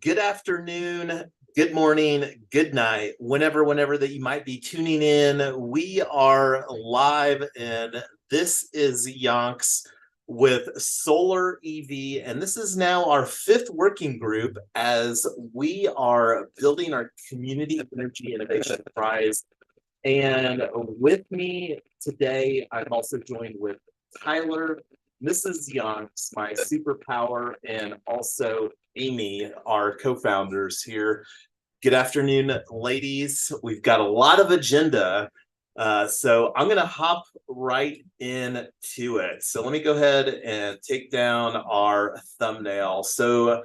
Good afternoon, good morning, good night, whenever that you might be tuning in. We are live, and this is Yonks with Solar EV, and this is now our fifth working group as we are building our Community Energy Innovation Prize. And with me today, I'm also joined with Tyler, Mrs. Yonks, my superpower, and also Amy, our co-founders here. Good afternoon, ladies. We've got a lot of agenda, so I'm going to hop right into it. So let me go ahead and take down our thumbnail. So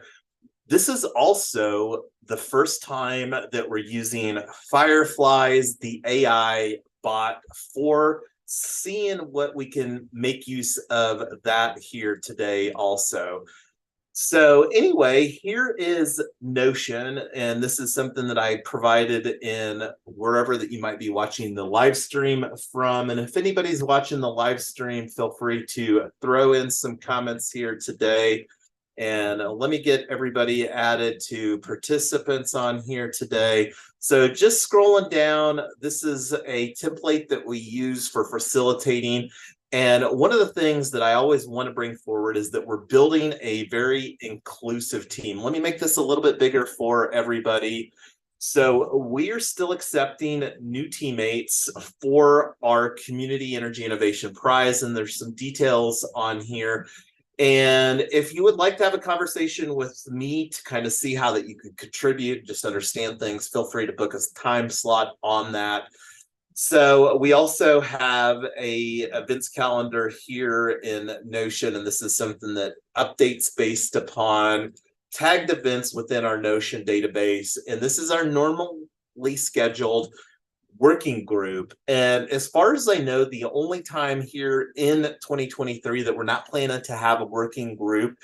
this is also the first time that we're using Fireflies, the AI bot, for seeing what we can make use of that here today also. So anyway, here is Notion, and this is something that I provided in wherever that you might be watching the live stream from. And if anybody's watching the live stream, feel free to throw in some comments here today. And let me get everybody added to participants on here today. So just scrolling down, this is a template that we use for facilitating. And one of the things that I always want to bring forward is that we're building a very inclusive team. Let me make this a little bit bigger for everybody. So we are still accepting new teammates for our Community Energy Innovation Prize, and there's some details on here. And if you would like to have a conversation with me to kind of see how that you could contribute, just understand things, feel free to book a time slot on that. So we also have a events calendar here in Notion, and this is something that updates based upon tagged events within our Notion database. And this is our normally scheduled working group. And as far as I know, the only time here in 2023 that we're not planning to have a working group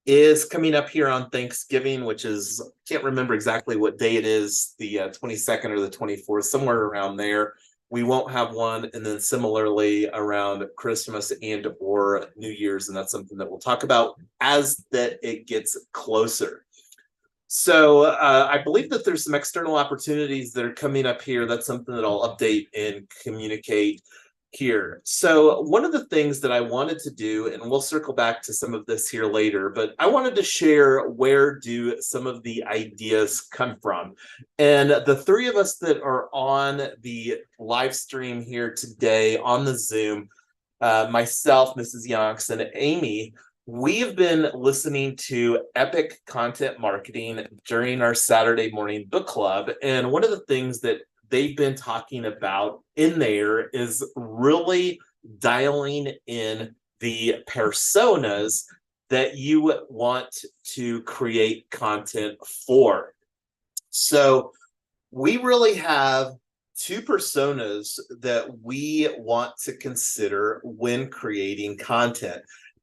is coming up here on Thanksgiving, which is, can't remember exactly what day it is, the 22nd or the 24th, somewhere around there. We won't have one. And then similarly around Christmas and or New Year's. And that's something that we'll talk about as that it gets closer. So I believe that there's some external opportunities that are coming up here. That's something that I'll update and communicate here. So one of the things that I wanted to do, and we'll circle back to some of this here later, but I wanted to share where do some of the ideas come from. And the three of us that are on the live stream here today on the Zoom, myself, Mrs. Yonks, and Amy, we have been listening to Epic Content Marketing during our Saturday morning book club. And one of the things that they've been talking about in there is really dialing in the personas that you want to create content for. So we really have two personas that we want to consider when creating content.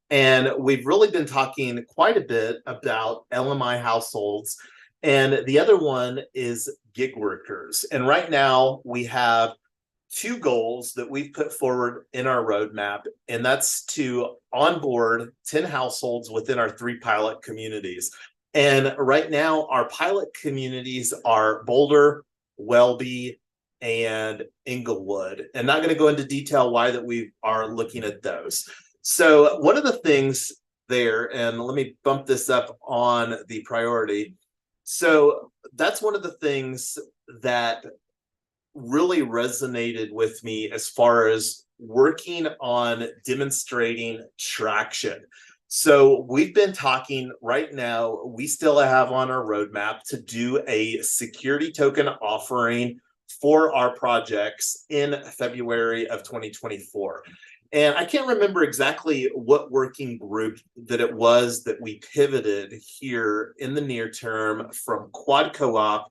And we've really been talking quite a bit about LMI households. And the other one is gig workers. And right now we have two goals that we've put forward in our roadmap, and that's to onboard 10 households within our 3 pilot communities. And right now our pilot communities are Boulder, Welby, and Inglewood. And not going to go into detail why that we are looking at those. So one of the things there, and let me bump this up on the priority. So that's one of the things that really resonated with me as far as working on demonstrating traction. So we've been talking right now, we still have on our roadmap to do a security token offering for our projects in February of 2024. And I can't remember exactly what working group that it was that we pivoted here in the near term from quad co-op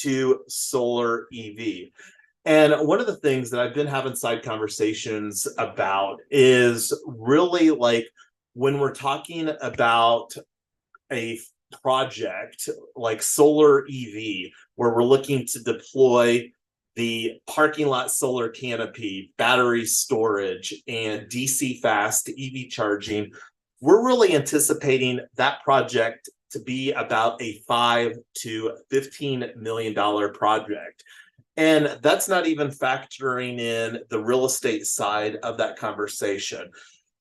to solar EV. And one of the things that I've been having side conversations about is really like when we're talking about a project like solar EV, where we're looking to deploy the parking lot solar canopy, battery storage, and DC fast EV charging, we're really anticipating that project to be about a $5 to $15 million project. And that's not even factoring in the real estate side of that conversation.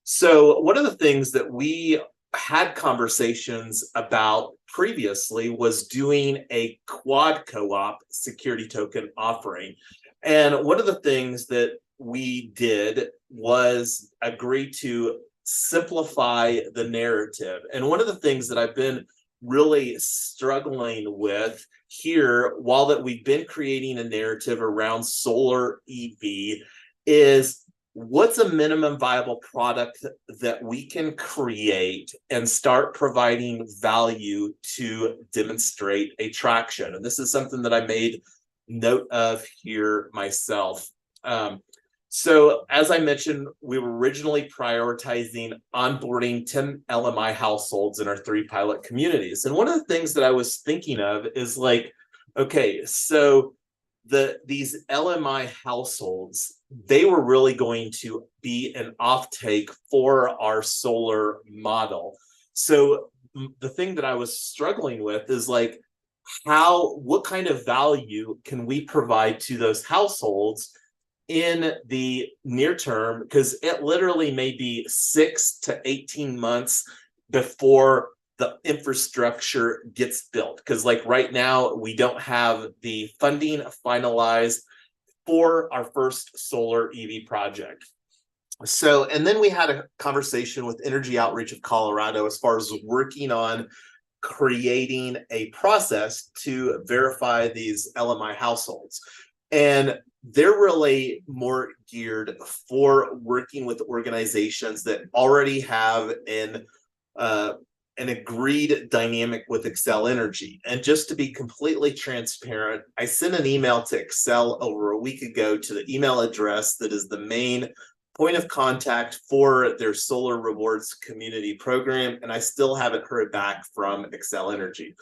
So one of the things that we had conversations about previously was doing a quad co-op security token offering. And one of the things that we did was agree to simplify the narrative. And one of the things that I've been really struggling with here, while that we've been creating a narrative around solar EV, is what's a minimum viable product that we can create and start providing value to demonstrate a traction. And this is something that I made note of here myself. So as I mentioned, we were originally prioritizing onboarding 10 LMI households in our 3 pilot communities. And one of the things that I was thinking of is like, okay, so these LMI households, they were really going to be an offtake for our solar model. So the thing that I was struggling with is like, what kind of value can we provide to those households in the near term? Because it literally may be 6 to 18 months before the infrastructure gets built. Because like right now, we don't have the funding finalized for our first solar EV project. So, and then we had a conversation with Energy Outreach of Colorado as far as working on creating a process to verify these LMI households. And they're really more geared for working with organizations that already have an agreed dynamic with Xcel Energy. And just to be completely transparent, I sent an email to Xcel over a week ago to the email address that is the main point of contact for their Solar Rewards community program, and I still haven't heard back from Xcel Energy.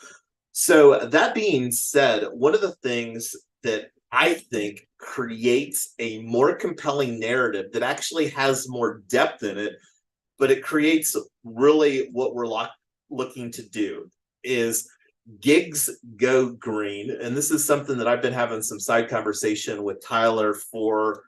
So that being said, one of the things that I think creates a more compelling narrative that actually has more depth in it, but it creates really what we're looking to do is gigs go green. And this is something that I've been having some side conversation with Tyler for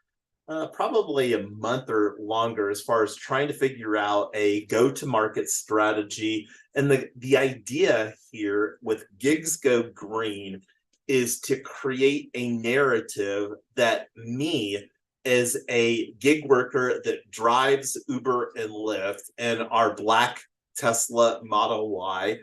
probably a month or longer, as far as trying to figure out a go-to-market strategy. And the idea here with gigs go green is to create a narrative that me, as a gig worker that drives Uber and Lyft and our black Tesla Model Y,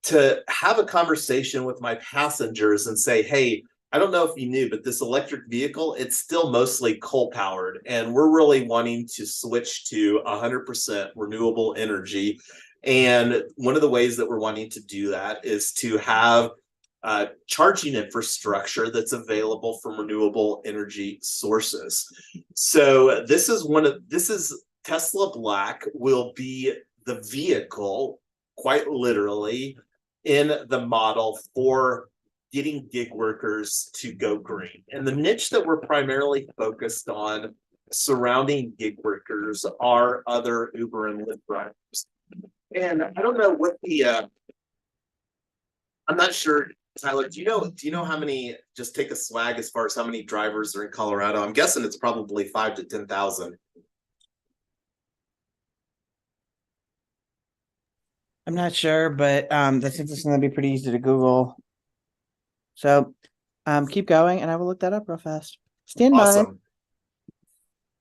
to have a conversation with my passengers and say, hey, I don't know if you knew, but this electric vehicle, it's still mostly coal powered. And we're really wanting to switch to 100% renewable energy. And one of the ways that we're wanting to do that is to have charging infrastructure that's available from renewable energy sources. So this is Tesla Black will be the vehicle, quite literally, in the model for getting gig workers to go green. And the niche that we're primarily focused on surrounding gig workers are other Uber and Lyft drivers. And I don't know what I'm not sure, Tyler, do you know how many, just take a swag as far as how many drivers are in Colorado? I'm guessing it's probably 5,000 to 10,000. I'm not sure, but that seems going to be pretty easy to Google. So keep going, and I will look that up real fast. Stand Awesome. by.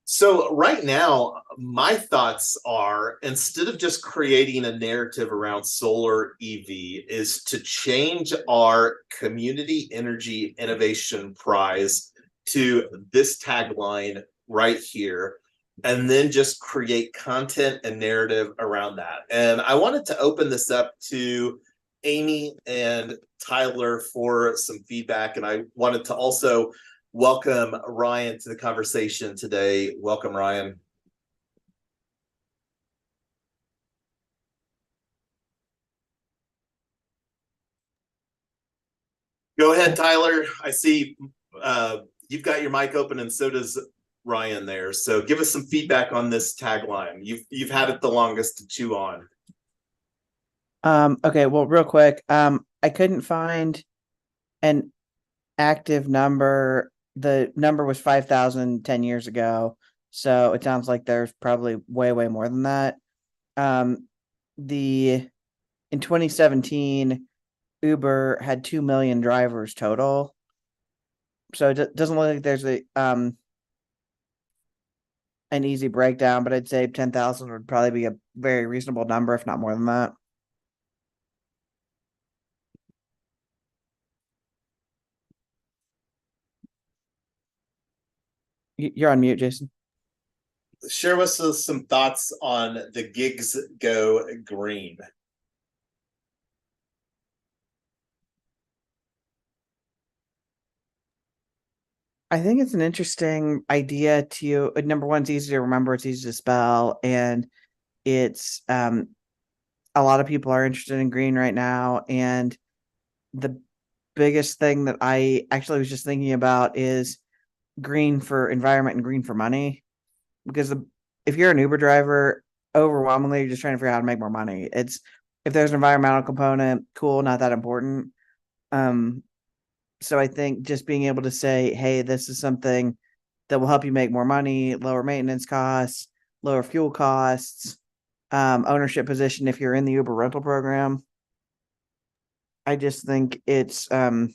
So right now, my thoughts are, instead of just creating a narrative around solar EV, is to change our Community Energy Innovation Prize to this tagline right here, and then just create content and narrative around that. And I wanted to open this up to Amy and Tyler for some feedback. And I wanted to also welcome Ryan to the conversation today. Welcome, Ryan. Go ahead, Tyler. I see you've got your mic open, and so does Ryan there. So give us some feedback on this tagline. You've had it the longest to chew on. Okay, well, real quick, I couldn't find an active number. The number was 5,000 10 years ago. So it sounds like there's probably way more than that. Um, the in 2017, Uber had 2 million drivers total. So it doesn't look like there's an easy breakdown, but I'd say 10,000 would probably be a very reasonable number, if not more than that. You're on mute, Jason. Share with us some thoughts on the gigs go green. I think it's an interesting idea to number one, it's easy to remember, it's easy to spell, and it's a lot of people are interested in green right now. And the biggest thing that I actually was just thinking about is green for environment and green for money. Because if you're an Uber driver, overwhelmingly you're just trying to figure out how to make more money. It's if there's an environmental component, cool, not that important. Um, so I think just being able to say, hey, this is something that will help you make more money, lower maintenance costs, lower fuel costs, ownership position if you're in the Uber rental program. I just think it's the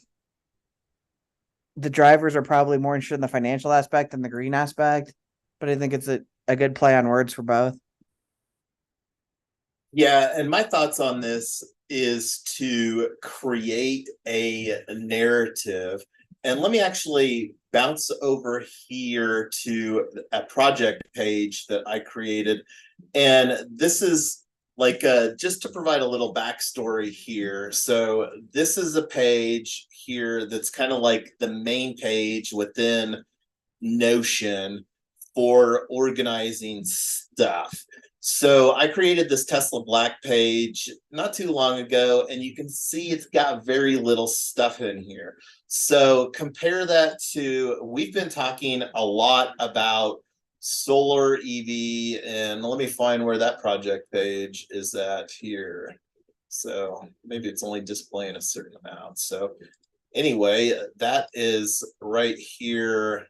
drivers are probably more interested in the financial aspect than the green aspect, but I think it's a good play on words for both. Yeah, and my thoughts on this is to create a narrative. And let me actually bounce over here to a project page that I created. And this is like just to provide a little backstory here. So this is a page here that's kind of like the main page within Notion for organizing stuff. So I created this Tesla Black page not too long ago, and you can see it's got very little stuff in here. So compare that to, we've been talking a lot about solar EV, and let me find where that project page is at here. So maybe it's only displaying a certain amount. So anyway, that is right here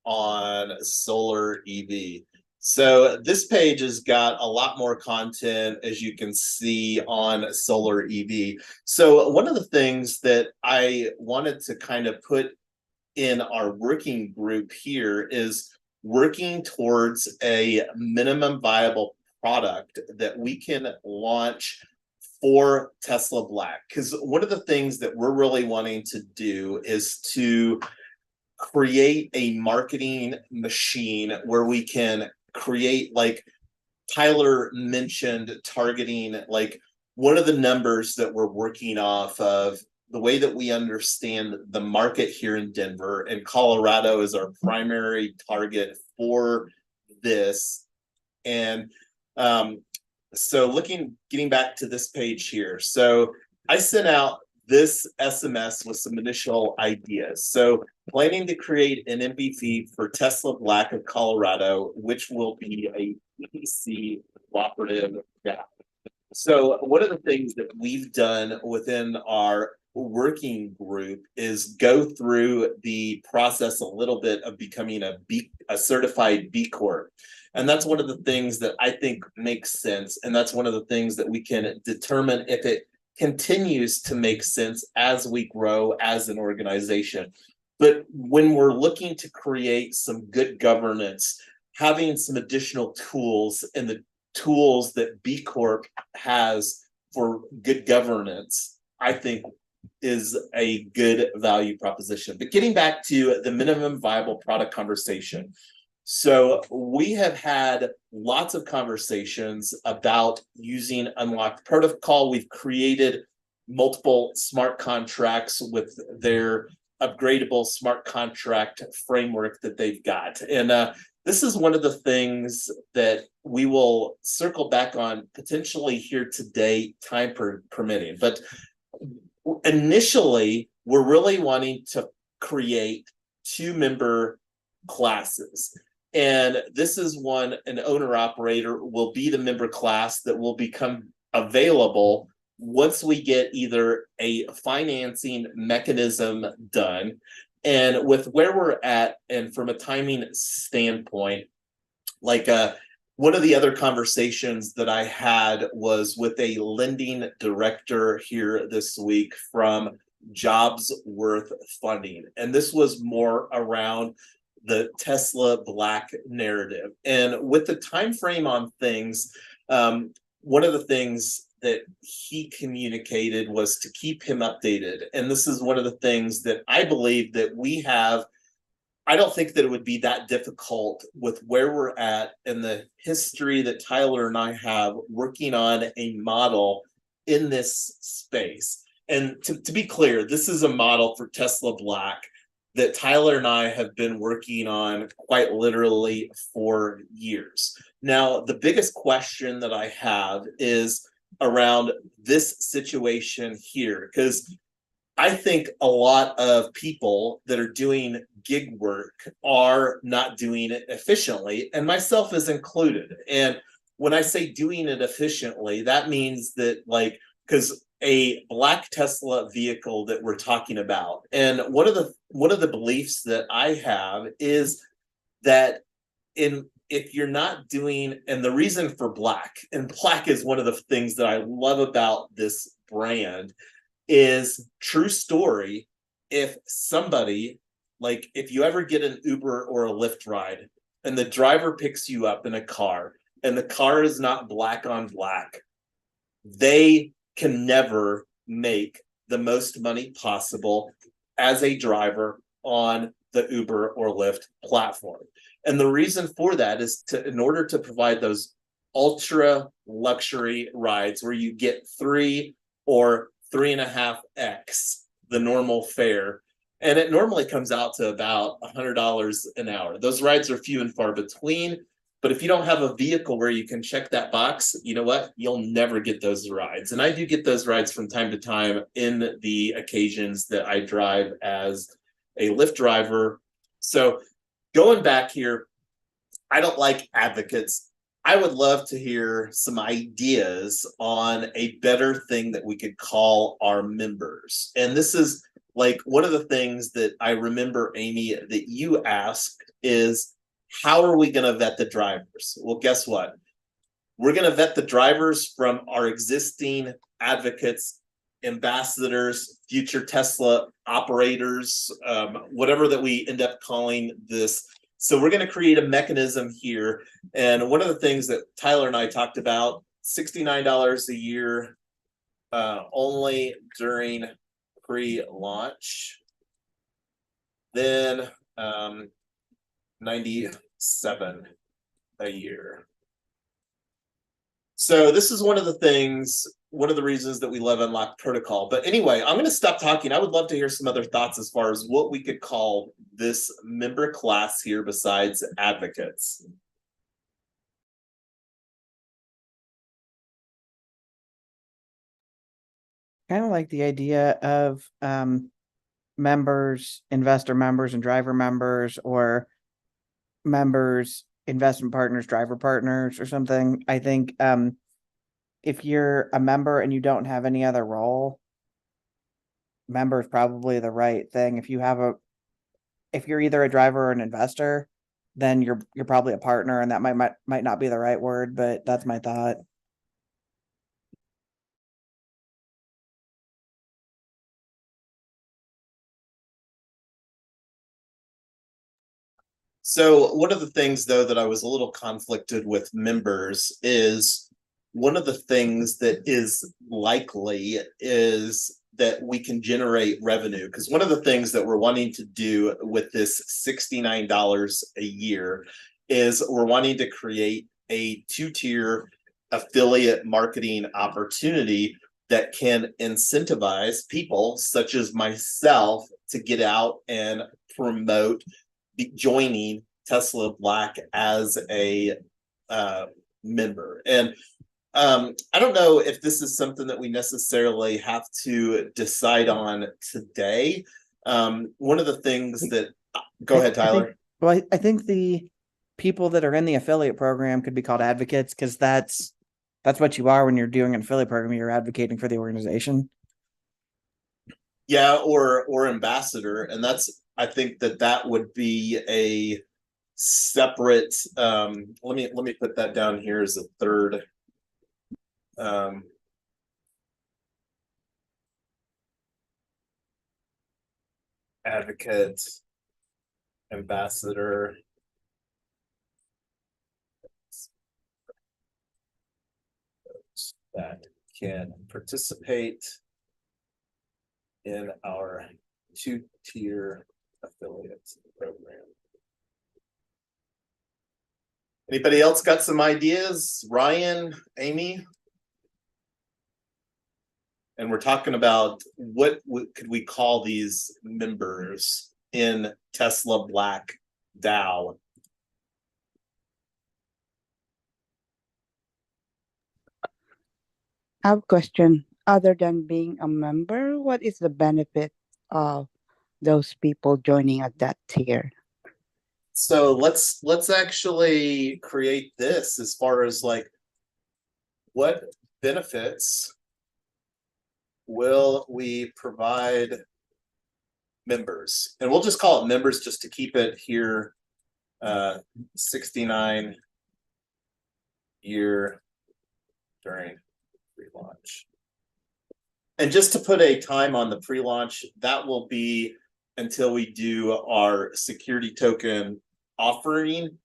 on solar EV. So this page has got a lot more content, as you can see, on solar EV. So one of the things that I wanted to kind of put in our working group here is working towards a minimum viable product that we can launch for Tesla Black. Because one of the things that we're really wanting to do is to create a marketing machine where we can create, like Tyler mentioned, targeting. Like one of the numbers that we're working off of, the way that we understand the market here in Denver, and Colorado is our primary target for this. And so getting back to this page here. So I sent out this SMS with some initial ideas. So planning to create an MVP for Tesla Black of Colorado, which will be a EPC cooperative DAO. So one of the things that we've done within our working group is go through the process a little bit of becoming a certified B Corp. And that's one of the things that I think makes sense. And that's one of the things that we can determine if it continues to make sense as we grow as an organization. But when we're looking to create some good governance, having some additional tools, and the tools that B Corp has for good governance, I think is a good value proposition. But getting back to the minimum viable product conversation. So we have had lots of conversations about using unlocked protocol. We've created multiple smart contracts with their upgradable smart contract framework that they've got. And this is one of the things that we will circle back on potentially here today, time permitting. But initially, we're really wanting to create 2-member classes. And this is one, an owner operator will be the member class that will become available once we get either a financing mechanism done, and with where we're at, and from a timing standpoint, like one of the other conversations that I had was with a lending director here this week from Jobs Worth Funding. And this was more around the Tesla Black narrative. And with the time frame on things, one of the things that he communicated was to keep him updated. And this is one of the things that I believe that we have. I don't think that it would be that difficult with where we're at and the history that Tyler and I have working on a model in this space. And to be clear, this is a model for Tesla Black that Tyler and I have been working on quite literally for years. Now, the biggest question that I have is around this situation here, because I think a lot of people that are doing gig work are not doing it efficiently, and myself is included. And when I say doing it efficiently, that means that, like, because a black Tesla vehicle that we're talking about, and one of the beliefs that I have is that if you're not doing, and the reason for black, and black is one of the things that I love about this brand, is true story. If somebody, like, if you ever get an Uber or a Lyft ride and the driver picks you up in a car and the car is not black on black, they can never make the most money possible as a driver on the Uber or Lyft platform. And the reason for that is in order to provide those ultra luxury rides where you get 3 or 3.5x the normal fare, and it normally comes out to about $100 an hour. Those rides are few and far between, but if you don't have a vehicle where you can check that box, you know what? You'll never get those rides. And I do get those rides from time to time in the occasions that I drive as a Lyft driver. So going back here, I don't like advocates. I would love to hear some ideas on a better thing that we could call our members. And this is like one of the things that I remember, Amy, that you asked is, how are we going to vet the drivers? Well, guess what? We're going to vet the drivers from our existing advocates, ambassadors, future Tesla operators, whatever that we end up calling this. So we're going to create a mechanism here. And one of the things that Tyler and I talked about, $69 a year, only during pre-launch. Then 97 a year. So this is one of the things, one of the reasons that we love Unlocked Protocol. But anyway, I'm going to stop talking. I would love to hear some other thoughts as far as what we could call this member class here besides advocates. Kind of like the idea of members, investor members, and driver members, or members, investment partners, driver partners, or something. I think if you're a member and you don't have any other role, member is probably the right thing. If you're either a driver or an investor, then you're probably a partner, and that might not be the right word, but that's my thought. So one of the things, though, that I was a little conflicted with members is one of the things that is likely is that we can generate revenue. Because one of the things that we're wanting to do with this $69 a year is we're wanting to create a 2-tier affiliate marketing opportunity that can incentivize people such as myself to get out and promote joining Tesla Black as a member. And I don't know if this is something that we necessarily have to decide on today. One of the things that, go ahead, Tyler. I think the people that are in the affiliate program could be called advocates, because that's that's what you are when you're doing an affiliate program. You're advocating for the organization. Yeah, or ambassador, and I think that would be a separate. Let me put that down here as a third. Advocate, ambassador. That can participate in our 2-tier affiliate program. Anybody else got some ideas? Ryan, Amy? And we're talking about what could we call these members in Tesla Black DAO? I have a question. Other than being a member, what is the benefit of those people joining at that tier? So let's actually create this as far as like what benefits will we provide members? And we'll just call it members just to keep it here 69 year during pre-launch. And just to put a time on the pre-launch, that will be until we do our security token offering,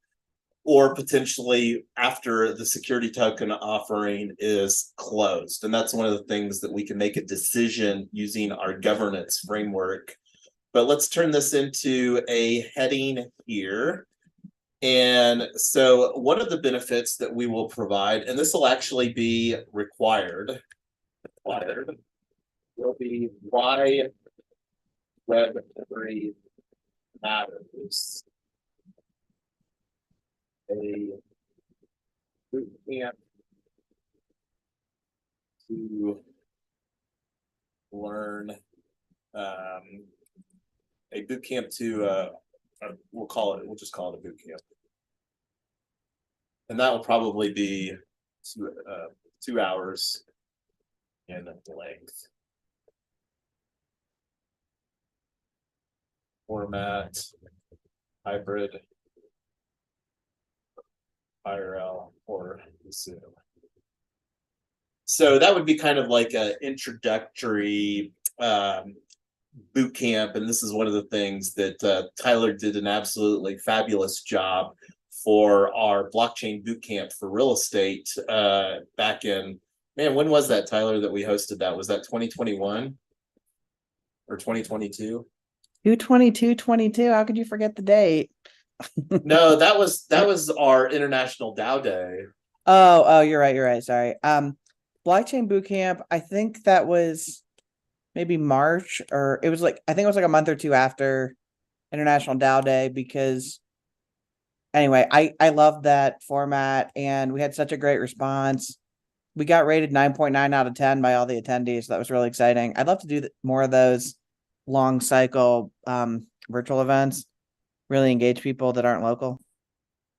or potentially after the security token offering is closed. And that's one of the things that we can make a decision using our governance framework. But let's turn this into a heading here. And so one of the benefits that we will provide, and this will actually be required, will be why Web3 matters. A boot camp to learn, a boot camp to we'll just call it a boot camp, and that will probably be 2 hours in length. Format, hybrid, IRL, or Zoom. So that would be kind of like an introductory boot camp, and this is one of the things that Tyler did an absolutely fabulous job for our blockchain boot camp for real estate back in, man, when was that, Tyler, that we hosted that? Was that 2021 or 2022? 2/22/22. How could you forget the date? No, that was our International DAO Day. Oh, you're right. Sorry. Blockchain Bootcamp, I think that was maybe March, or it was like, I think it was like a month or two after International DAO Day, because anyway, I loved that format and we had such a great response. We got rated 9.9 out of 10 by all the attendees. So that was really exciting. I'd love to do more of those long cycle virtual events, really engage people that aren't local.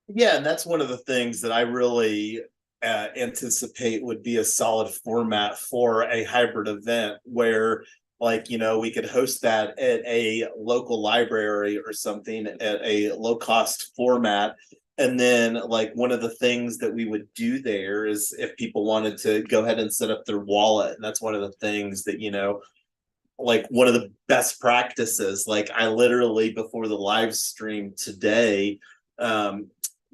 Yeah, and that's one of the things that I really anticipate would be a solid format for a hybrid event where, like, you know, we could host that at a local library or something at a low cost format. And then, like, one of the things that we would do there is if people wanted to go ahead and set up their wallet, and that's one of the things that, you know, like one of the best practices, like I literally before the live stream today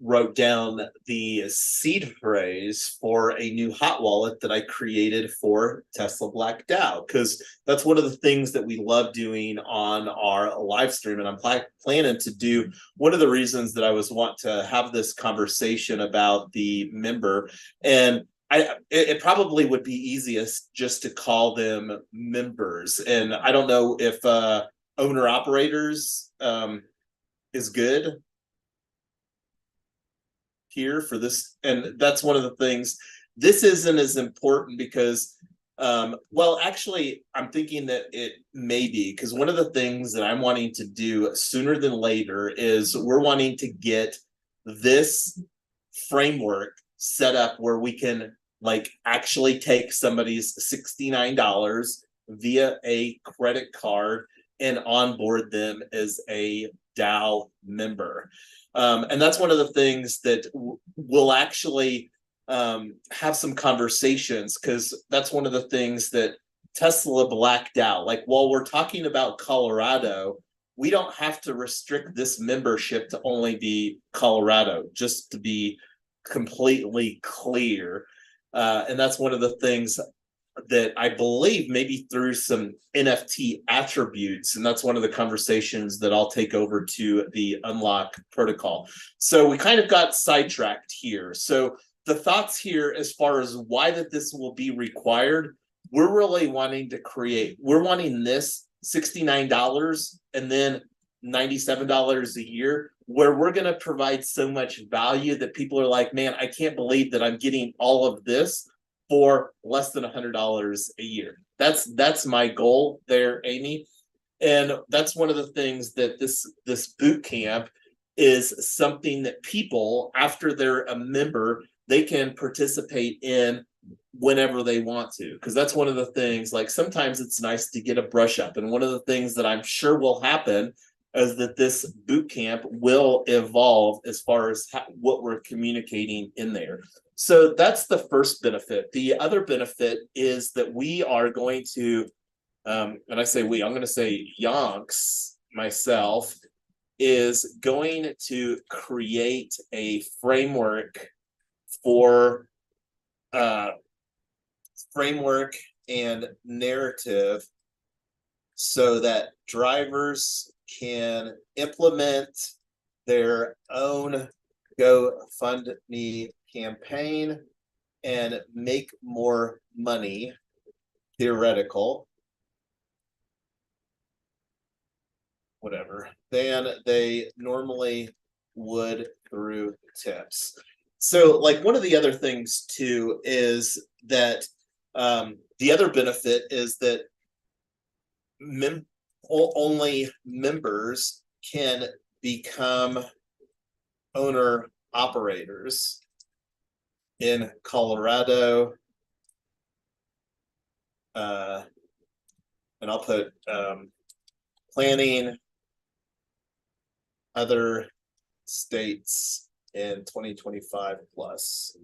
wrote down the seed phrase for a new hot wallet that I created for Tesla Black DAO, because that's one of the things that we love doing on our live stream. And I'm planning to do, one of the reasons that I was want to have this conversation about the member, and it probably would be easiest just to call them members. And I don't know if owner operators is good here for this. And that's one of the things. This isn't as important because well, actually, I'm thinking that it may be, because one of the things that I'm wanting to do sooner than later is we're wanting to get this framework set up where we can like actually take somebody's $69 via a credit card and onboard them as a DAO member. And that's one of the things that we'll actually have some conversations, because that's one of the things that Tesla blacked out. Like, while we're talking about Colorado, we don't have to restrict this membership to only be Colorado, just to be completely clear. And that's one of the things that I believe maybe through some NFT attributes, and that's one of the conversations that I'll take over to the Unlock protocol. So we kind of got sidetracked here. So the thoughts here, as far as why that this will be required, we're really wanting to we're wanting this $69 and then $97 a year, where we're going to provide so much value that people are like, man, I can't believe that I'm getting all of this for less than $100 a year. That's my goal there, Amy. And that's one of the things that this boot camp is something that people, after they're a member, they can participate in whenever they want to. Because that's one of the things, like, sometimes it's nice to get a brush up. And one of the things that I'm sure will happen is that this boot camp will evolve as far as what we're communicating in there. So that's the first benefit. The other benefit is that we are going to, and I say we, I'm going to say Yonks, myself, is going to create a framework for framework and narrative so that drivers can implement their own GoFundMe campaign and make more money, theoretical, whatever, than they normally would through tips. So, like, one of the other things too is that the other benefit is that only members can become owner operators in Colorado, and I'll put planning other states in 2025 plus.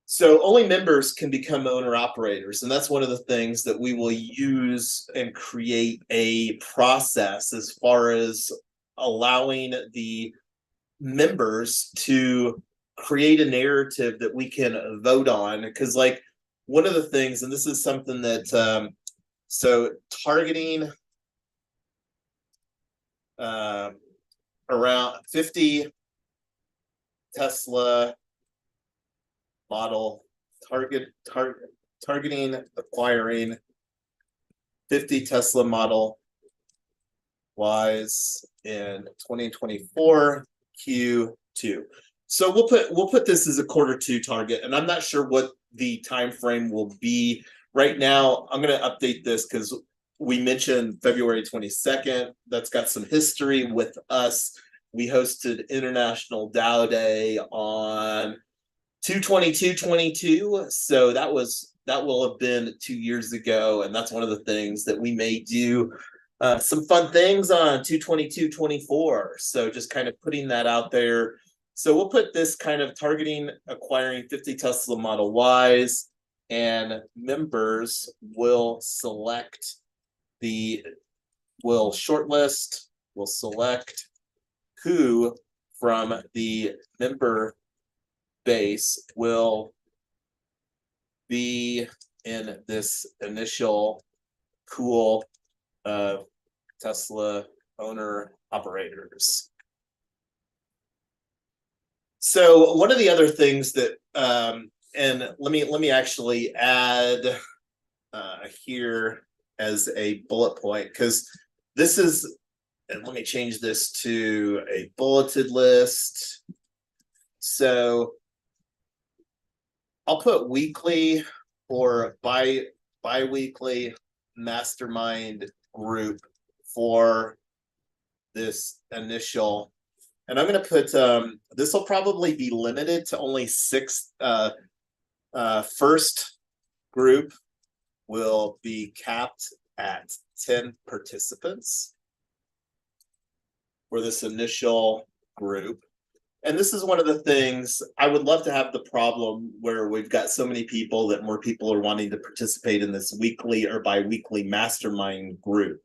So only members can become owner operators, and that's one of the things that we will use and create a process as far as allowing the members to create a narrative that we can vote on. Because, like, one of the things, and this is something that so targeting around 50 Tesla model targeting acquiring 50 Tesla Model Ys in 2024 Q2. So we'll put this as a Q2 target, and I'm not sure what the time frame will be. Right now, I'm going to update this because we mentioned February 22nd. That's got some history with us. We hosted International DAO Day on 2/22/22, so that will have been 2 years ago, and that's one of the things that we may do some fun things on 2/22/24. So just kind of putting that out there. So we'll put this kind of targeting acquiring 50 Tesla Model Ys, and members will select will shortlist, will select who from the member base will be in this initial pool of Tesla owner operators. So one of the other things that and let me actually add here as a bullet point, because this is, and let me change this to a bulleted list. So I'll put weekly or bi-weekly mastermind group for this initial And I'm going to put, this will probably be limited to only 6. First group will be capped at 10 participants for this initial group. And this is one of the things I would love to have the problem where we've got so many people that more people are wanting to participate in this weekly or bi-weekly mastermind group.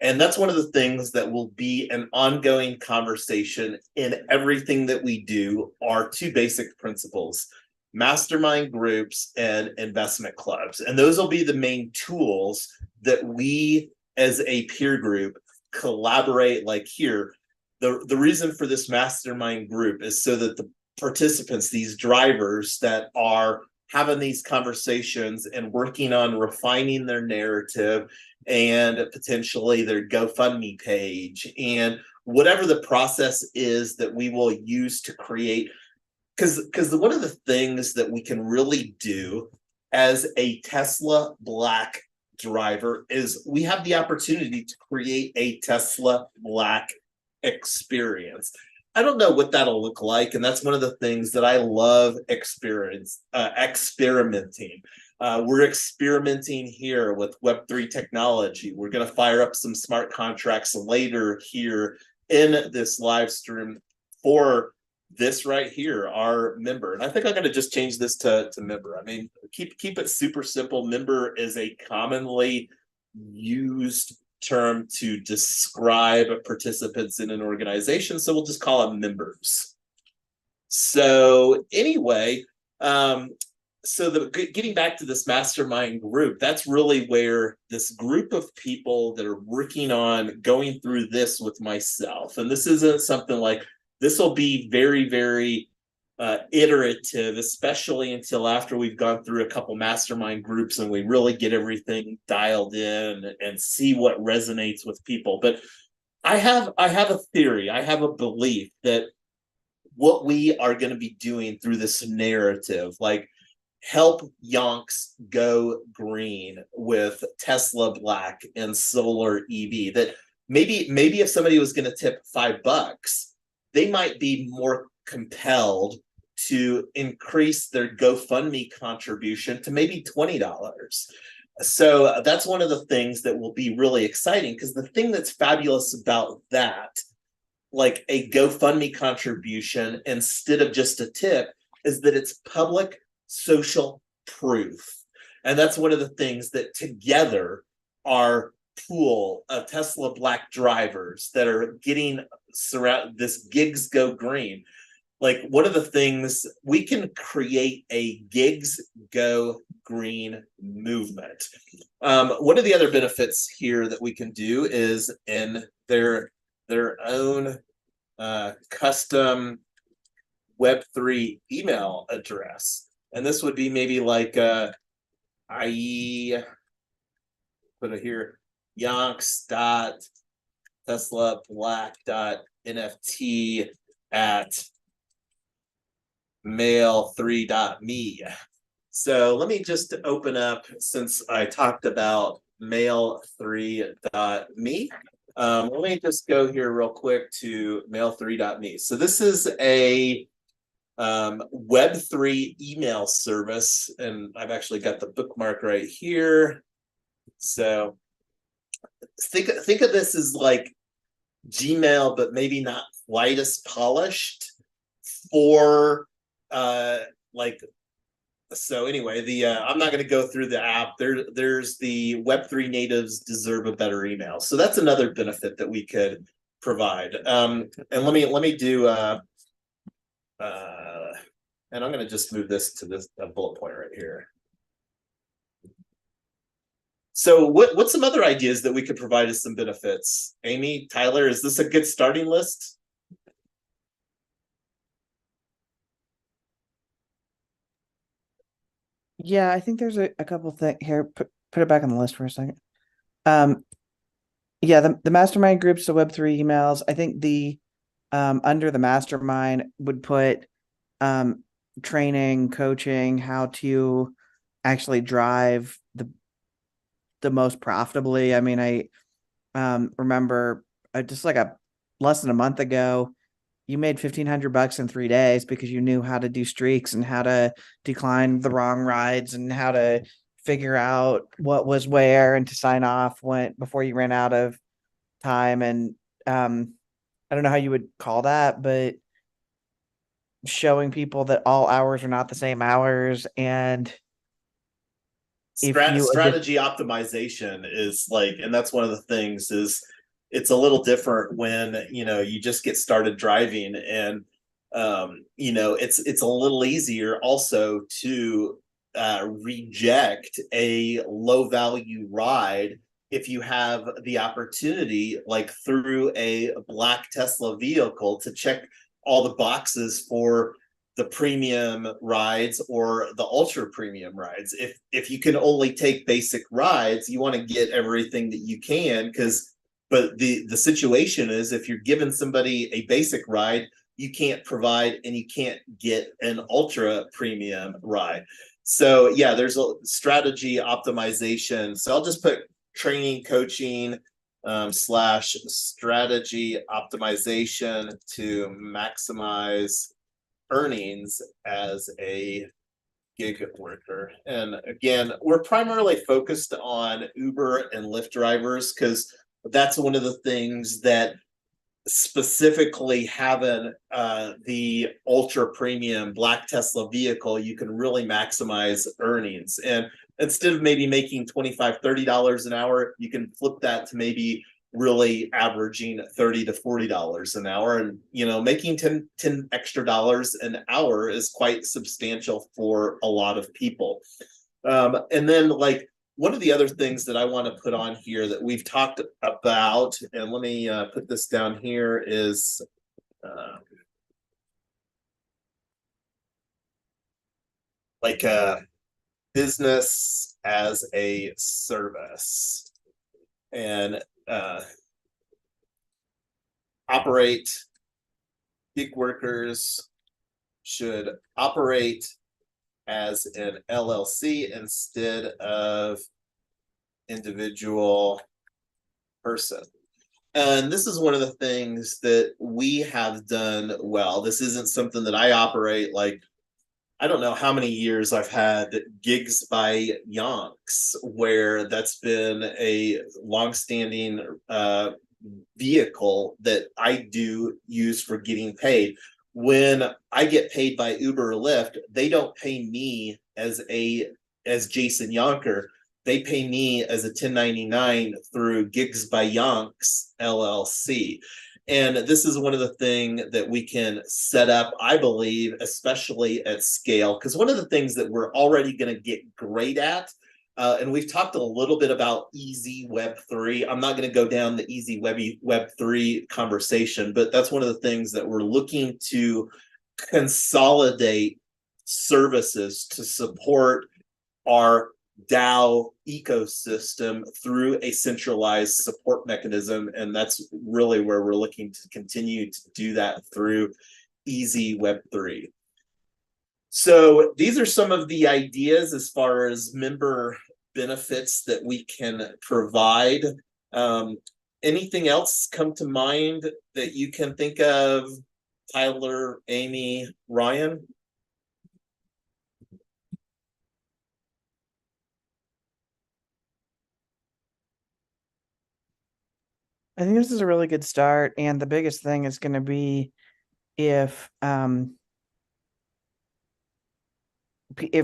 And that's one of the things that will be an ongoing conversation in everything that we do are 2 basic principles: mastermind groups and investment clubs. And those will be the main tools that we as a peer group collaborate, like here. The reason for this mastermind group is so that the participants, these drivers that are having these conversations and working on refining their narrative and potentially their GoFundMe page and whatever the process is that we will use to create. Because one of the things that we can really do as a Tesla Black driver is we have the opportunity to create a Tesla Black experience. I don't know what that'll look like, and that's one of the things that I love experimenting. We're experimenting here with Web3 technology. We're going to fire up some smart contracts later here in this live stream for this right here, our member. And I think I'm going to just change this to member. I mean, keep it super simple. Member is a commonly used term to describe participants in an organization, so we'll just call them members. So anyway, getting back to this mastermind group, that's really where this group of people that are working on going through this with myself, and this isn't something like, this will be very, very iterative, especially until after we've gone through a couple mastermind groups and we really get everything dialed in and see what resonates with people. But I have a theory, I have a belief that what we are going to be doing through this narrative, like help Yonks go green with Tesla Black and solar EV, that maybe if somebody was going to tip $5, they might be more compelled to increase their GoFundMe contribution to maybe $20. So that's one of the things that will be really exciting, because the thing that's fabulous about that, like a GoFundMe contribution instead of just a tip, is that it's public social proof. And that's one of the things that together our pool of Tesla Black drivers that are getting this gigs go green. Like, one of the things, we can create a gigs go green movement. One of the other benefits here that we can do is in their own custom Web3 email address. And this would be maybe like IE, put it here, yonks.teslablack.nft at mail3.me. So let me just open up, since I talked about mail3.me. Let me just go here real quick to mail3.me. So this is a Web3 email service, and I've actually got the bookmark right here. So think of this as like Gmail, but maybe not quite as polished for like. So anyway, I'm not going to go through the app. There's the Web3 natives deserve a better email. So that's another benefit that we could provide. And let me do and I'm going to just move this to this bullet point right here. So what's some other ideas that we could provide as some benefits? Amy, Tyler, is this a good starting list? Yeah, I think there's a couple things here. Put it back on the list for a second. Yeah, the mastermind groups, the Web3 emails. I think the under the mastermind would put training, coaching, how to actually drive the most profitably. I mean, I remember just like less than a month ago, you made $1,500 in 3 days because you knew how to do streaks and how to decline the wrong rides and how to figure out what was where and to sign off before you ran out of time. And I don't know how you would call that, but showing people that all hours are not the same hours. And Strategy optimization is like, and that's one of the things is it's a little different when, you just get started driving, and it's a little easier also to reject a low value ride if you have the opportunity, like through a black Tesla vehicle, to check all the boxes for the premium rides or the ultra premium rides. If you can only take basic rides, you want to get everything that you can, but the situation is, if you're giving somebody a basic ride, you can't provide and you can't get an ultra premium ride. So yeah, there's a strategy optimization. So I'll just put training, coaching / strategy optimization to maximize earnings as a gig worker. And again, we're primarily focused on Uber and Lyft drivers because that's one of the things that specifically having the ultra premium black Tesla vehicle, you can really maximize earnings. And instead of maybe making $25-$30 an hour, you can flip that to maybe really averaging $30 to $40 an hour. And making 10 extra dollars an hour is quite substantial for a lot of people. And then, like, one of the other things that I want to put on here that we've talked about, and let me put this down here, is like a business as a service. And gig workers should operate as an LLC instead of individual person. And this is one of the things that we have done well. This isn't something that I operate. Like, I don't know how many years I've had gigs by Yonks, where that's been a longstanding vehicle that I do use for getting paid. When I get paid by Uber or Lyft, they don't pay me as Jason Yonker. They pay me as a 1099 through Gigs by Yonks LLC. And this is one of the things that we can set up, I believe, especially at scale, because one of the things that we're already going to get great at, and we've talked a little bit about easy Web3. I'm not going to go down the easy Web3 conversation, but that's one of the things that we're looking to consolidate services to support our DAO ecosystem through a centralized support mechanism. And that's really where we're looking to continue to do that through easy Web3. So these are some of the ideas as far as member benefits that we can provide. Anything else come to mind that you can think of, Tyler, Amy, Ryan? I think this is a really good start. And the biggest thing is going to be if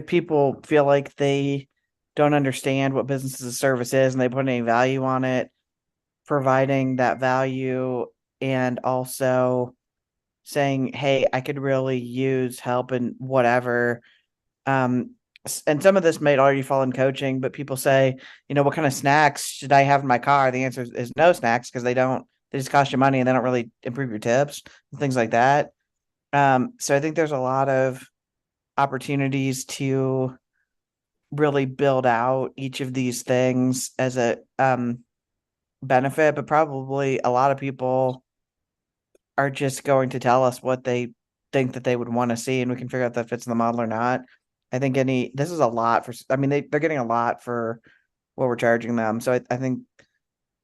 people feel like they don't understand what business as a service is and they put any value on it, providing that value and also saying, hey, I could really use help in whatever. And some of this may already fall in coaching, but people say, what kind of snacks should I have in my car? The answer is no snacks, because they just cost you money and they don't really improve your tips and things like that. So I think there's a lot of opportunities to really build out each of these things as a benefit, but probably a lot of people are just going to tell us what they think that they would want to see, and we can figure out if that fits in the model or not. I think this is a lot for, they're getting a lot for what we're charging them. So I think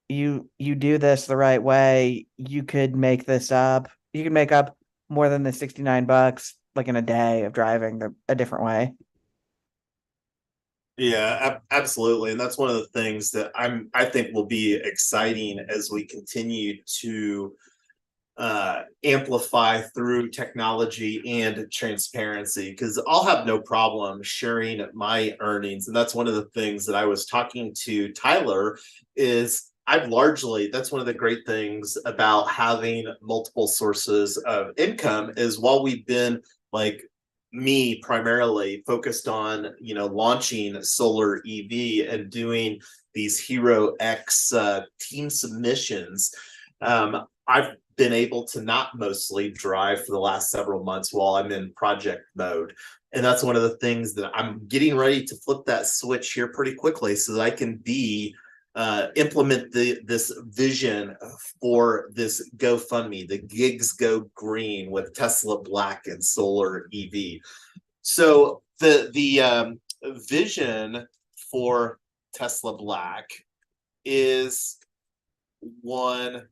you do this the right way, you could make this up. You can make up more than the $69 like in a day of driving a different way. Yeah, absolutely. And that's one of the things that I think will be exciting as we continue to amplify through technology and transparency, because I'll have no problem sharing my earnings. And that's one of the things that I was talking to Tyler is that's one of the great things about having multiple sources of income is while we've been like me primarily focused on launching solar EV and doing these HeroX team submissions, I've been able to not mostly drive for the last several months while I'm in project mode. And that's one of the things that I'm getting ready to flip that switch here pretty quickly so that I can implement this vision for this GoFundMe, the Gigs Go Green with Tesla Black and solar EV. So the vision for Tesla Black is one,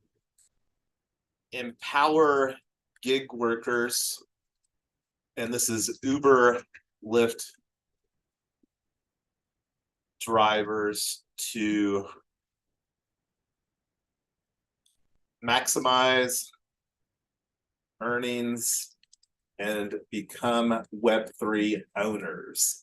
empower gig workers, and this is Uber, Lyft drivers to maximize earnings and become Web3 owners.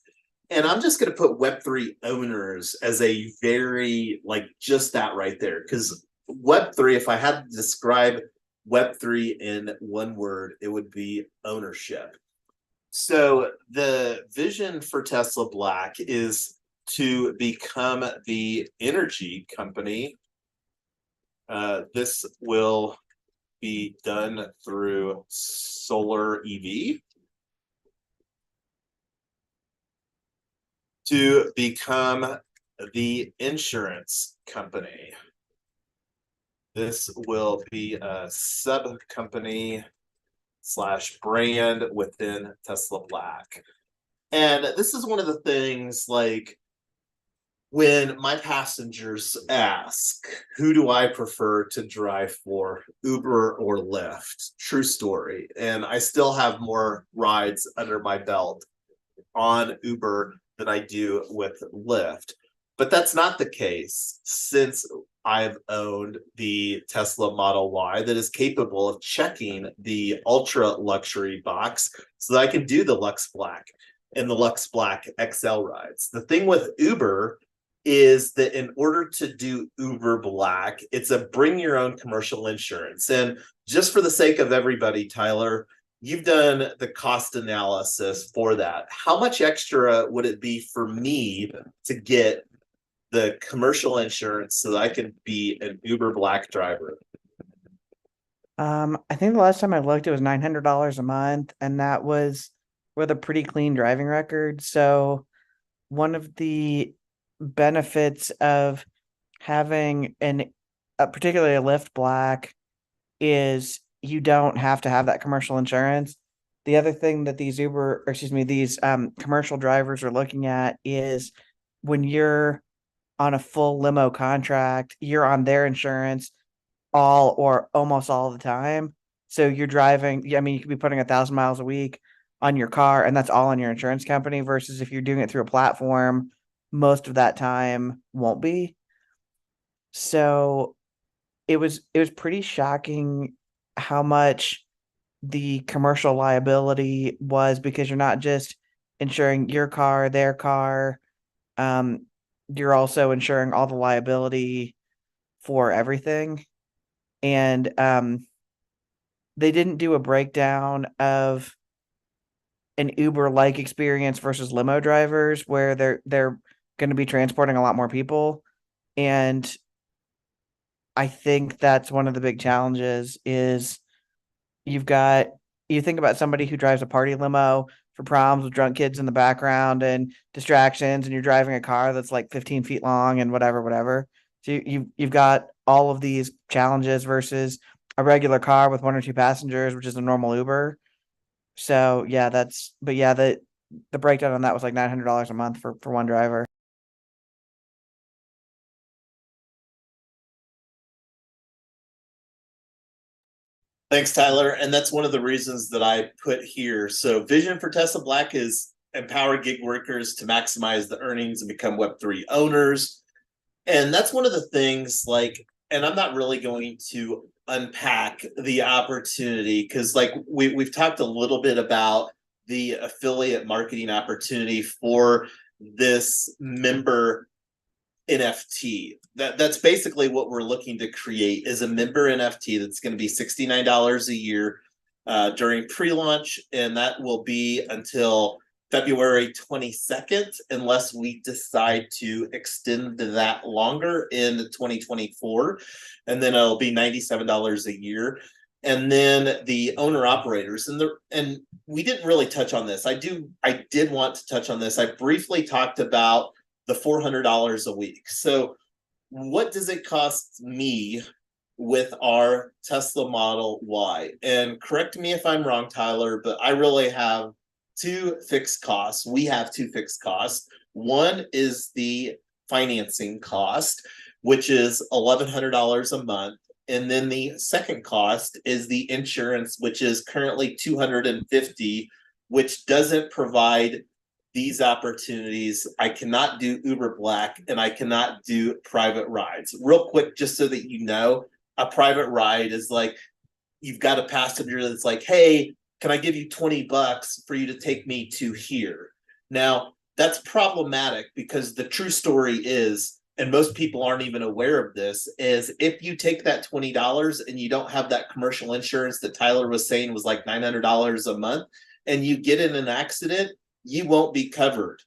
And I'm just going to put Web3 owners as a very, just that right there. Because Web3, if I had to describe Web3 in one word, it would be ownership. So the vision for Tesla Black is to become the energy company. This will be done through solar EV. To become the insurance company. This will be a sub company / brand within Tesla Black. And this is one of the things, like, when my passengers ask, who do I prefer to drive for, Uber or Lyft? True story. And I still have more rides under my belt on Uber than I do with Lyft. But that's not the case since I've owned the Tesla Model Y that is capable of checking the ultra luxury box so that I can do the Lux Black and the Lux Black XL rides. The thing with Uber is that in order to do Uber Black, it's a bring your own commercial insurance. And just for the sake of everybody, Tyler, you've done the cost analysis for that. How much extra would it be for me to get the commercial insurance so that I can be an Uber Black driver? I think the last time I looked, it was $900 a month, and that was with a pretty clean driving record. So one of the benefits of having particularly a Lyft Black is you don't have to have that commercial insurance. The other thing that these commercial drivers are looking at is when you're on a full limo contract, you're on their insurance all or almost all the time. So you're driving, I mean, you could be putting 1,000 miles a week on your car, and that's all on your insurance company, versus if you're doing it through a platform, most of that time won't be. So it was pretty shocking how much the commercial liability was, because you're not just insuring your car, their car, you're also insuring all the liability for everything. And they didn't do a breakdown of an Uber-like experience versus limo drivers, where they're going to be transporting a lot more people. And I think that's one of the big challenges is you think about somebody who drives a party limo for proms with drunk kids in the background and distractions, and you're driving a car that's like 15 feet long and whatever. So you've got all of these challenges versus a regular car with 1 or 2 passengers, which is a normal Uber. So yeah, the breakdown on that was like $900 a month for one driver. Thanks, Tyler. And that's one of the reasons that I put here. So vision for Tesla Black is empower gig workers to maximize the earnings and become Web3 owners. And that's one of the things, like, and I'm not really going to unpack the opportunity because like we've talked a little bit about the affiliate marketing opportunity for this member NFT. That's basically what we're looking to create is a member NFT that's going to be $69 a year during pre-launch, and that will be until February 22nd, unless we decide to extend that longer in 2024, and then it'll be $97 a year. And then the owner operators and we didn't really touch on this. I did want to touch on this. I briefly talked about the $400 a week. So what does it cost me with our Tesla Model Y? And correct me if I'm wrong, Tyler, but I really have two fixed costs. We have two fixed costs. One is the financing cost, which is $1,100 a month. And then the second cost is the insurance, which is currently $250, which doesn't provide these opportunities. I cannot do Uber Black and I cannot do private rides. Real quick, just so that you know, a private ride is like you've got a passenger that's like, hey, can I give you $20 for you to take me to here? Now, that's problematic because the true story is, and most people aren't even aware of this, is if you take that $20 and you don't have that commercial insurance that Tyler was saying was like $900 a month, and you get in an accident, you won't be covered.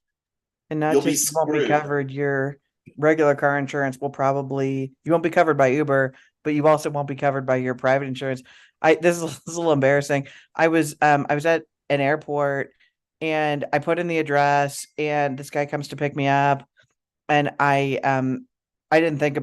And not You'll just be won't be screwed. covered, your regular car insurance will probably, you won't be covered by Uber, but you also won't be covered by your private insurance. This is a little embarrassing. I was at an airport and I put in the address and this guy comes to pick me up, and I didn't check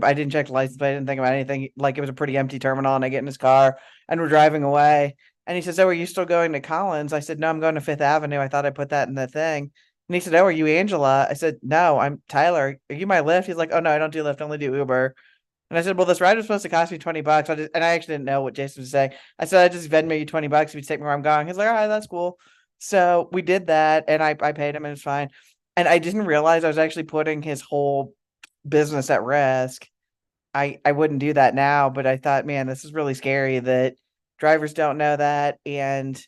the license, but I didn't think about anything. Like, it was a pretty empty terminal, and I get in his car and we're driving away. And he says, "Oh, are you still going to Collins?" I said, "No, I'm going to Fifth Avenue. I thought I put that in the thing." And he said, "Oh, are you Angela?" I said, "No, I'm Tyler. Are you my Lyft?" He's like, "Oh no, I don't do Lyft. I only do Uber." And I said, "Well, this ride was supposed to cost me $20." And I actually didn't know what Jason was saying. I said, "I just Venmo you $20 if you take me where I'm going." He's like, "All right, that's cool." So we did that, and I paid him, and it was fine. And I didn't realize I was actually putting his whole business at risk. I wouldn't do that now, but I thought, man, this is really scary that drivers don't know that, and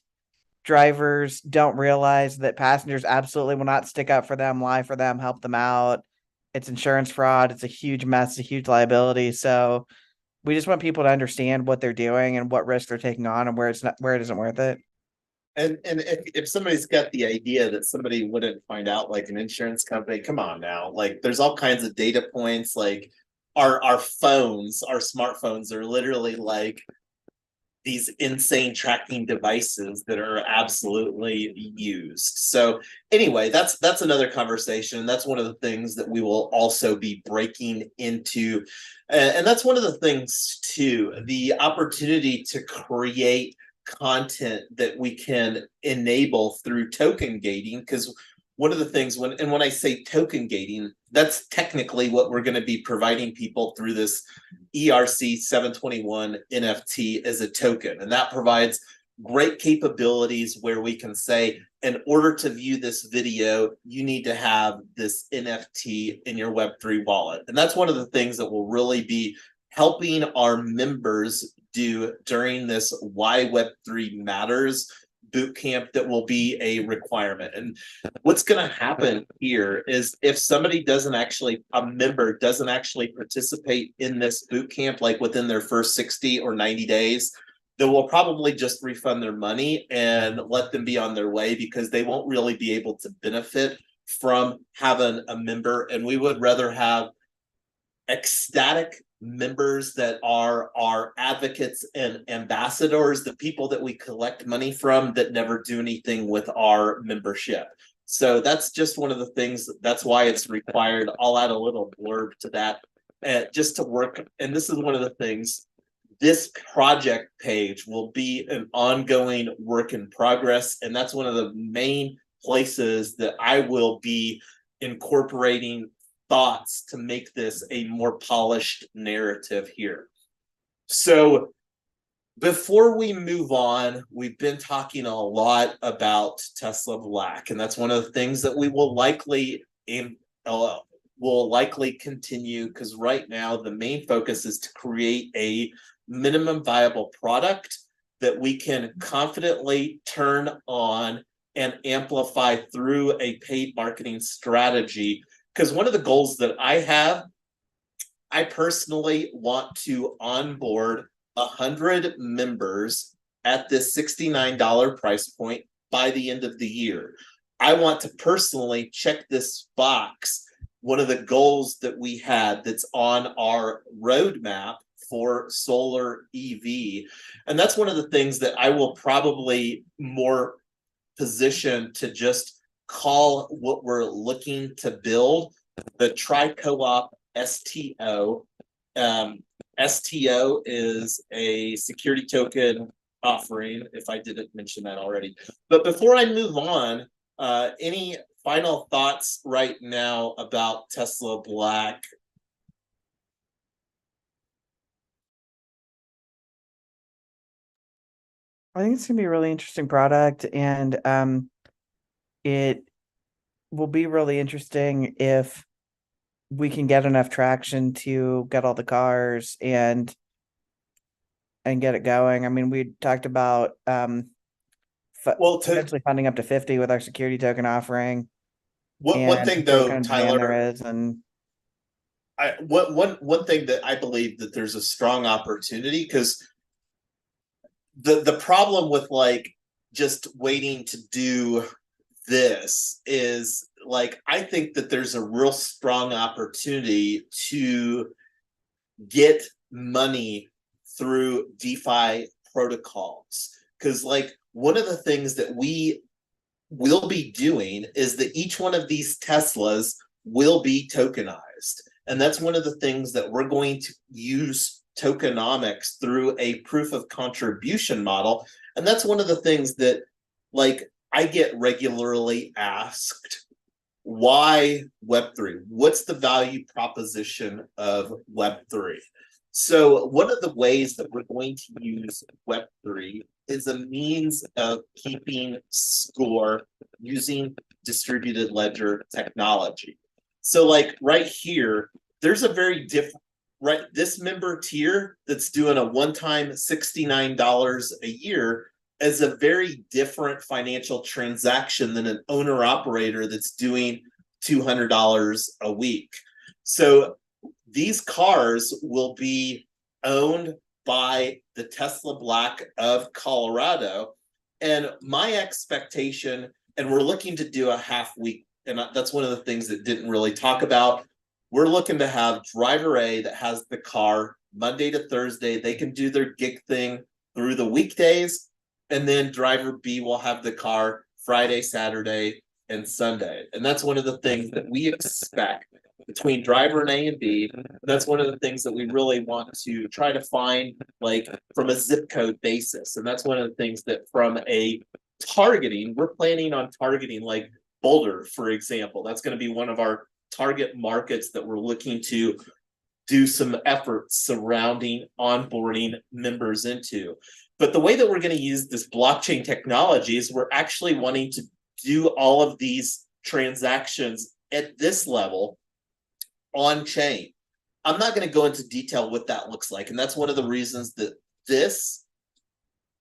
drivers don't realize that passengers absolutely will not stick up for them, lie for them, help them out. It's insurance fraud. It's a huge mess, a huge liability. So we just want people to understand what they're doing and what risk they're taking on and where it isn't worth it. And if somebody's got the idea that somebody wouldn't find out, like an insurance company, come on now. Like, there's all kinds of data points. Like our phones, our smartphones are literally like these insane tracking devices that are absolutely used. So anyway, that's another conversation. That's one of the things that we will also be breaking into. And that's one of the things too, the opportunity to create content that we can enable through token gating. Because one of the things when I say token gating, that's technically what we're going to be providing people through this ERC 721 NFT as a token. And that provides great capabilities where we can say, in order to view this video, you need to have this NFT in your Web3 wallet. And that's one of the things that will really be helping our members do during this Why Web3 Matters bootcamp that will be a requirement. And what's going to happen here is if somebody a member doesn't actually participate in this bootcamp, like within their first 60 or 90 days, then we'll probably just refund their money and let them be on their way, because they won't really be able to benefit from having a member. And we would rather have ecstatic members that are our advocates and ambassadors, the people that we collect money from that never do anything with our membership. So that's just one of the things. That's why it's required. I'll add a little blurb to that just to work. And this is one of the things. This project page will be an ongoing work in progress. And that's one of the main places that I will be incorporating thoughts to make this a more polished narrative here. So before we move on, we've been talking a lot about Tesla Black, and that's one of the things that we will likely continue, because right now the main focus is to create a minimum viable product that we can confidently turn on and amplify through a paid marketing strategy. Because one of the goals that I personally want to onboard 100 members at this $69 price point by the end of the year. I want to personally check this box, one of the goals that we had that's on our roadmap for solar EV. And that's one of the things that I will probably more position to just call what we're looking to build the tri-co-op STO. STO is a security token offering, if I didn't mention that already. But before I move on, any final thoughts right now about Tesla Black? I think it's gonna be a really interesting product, and it will be really interesting if we can get enough traction to get all the cars and get it going. I mean, we talked about potentially funding up to 50 with our security token offering. One thing though, Tyler, there is, and one thing that I believe that there's a strong opportunity, because the problem with like just waiting to do this is like, I think that there's a real strong opportunity to get money through DeFi protocols. Because like one of the things that we will be doing is that each one of these Teslas will be tokenized. And that's one of the things that we're going to use tokenomics through a proof of contribution model. And that's one of the things that, like, I get regularly asked, why Web3? What's the value proposition of Web3? So one of the ways that we're going to use Web3 is a means of keeping score using distributed ledger technology. So like right here, there's a very different, right? This member tier that's doing a one-time $69 a year is a very different financial transaction than an owner operator that's doing $200 a week. So these cars will be owned by the Tesla Black of Colorado. And my expectation, and we're looking to do a half week, and that's one of the things that didn't really talk about. We're looking to have driver A that has the car Monday to Thursday. They can do their gig thing through the weekdays. And then driver B will have the car Friday, Saturday, and Sunday. And that's one of the things that we expect between driver A and B. That's one of the things that we really want to try to find, like from a zip code basis. And that's one of the things that from a targeting, we're planning on targeting like Boulder, for example. That's going to be one of our target markets that we're looking to do some efforts surrounding onboarding members into. But the way that we're going to use this blockchain technology is we're actually wanting to do all of these transactions at this level on chain. I'm not going to go into detail what that looks like. And that's one of the reasons that this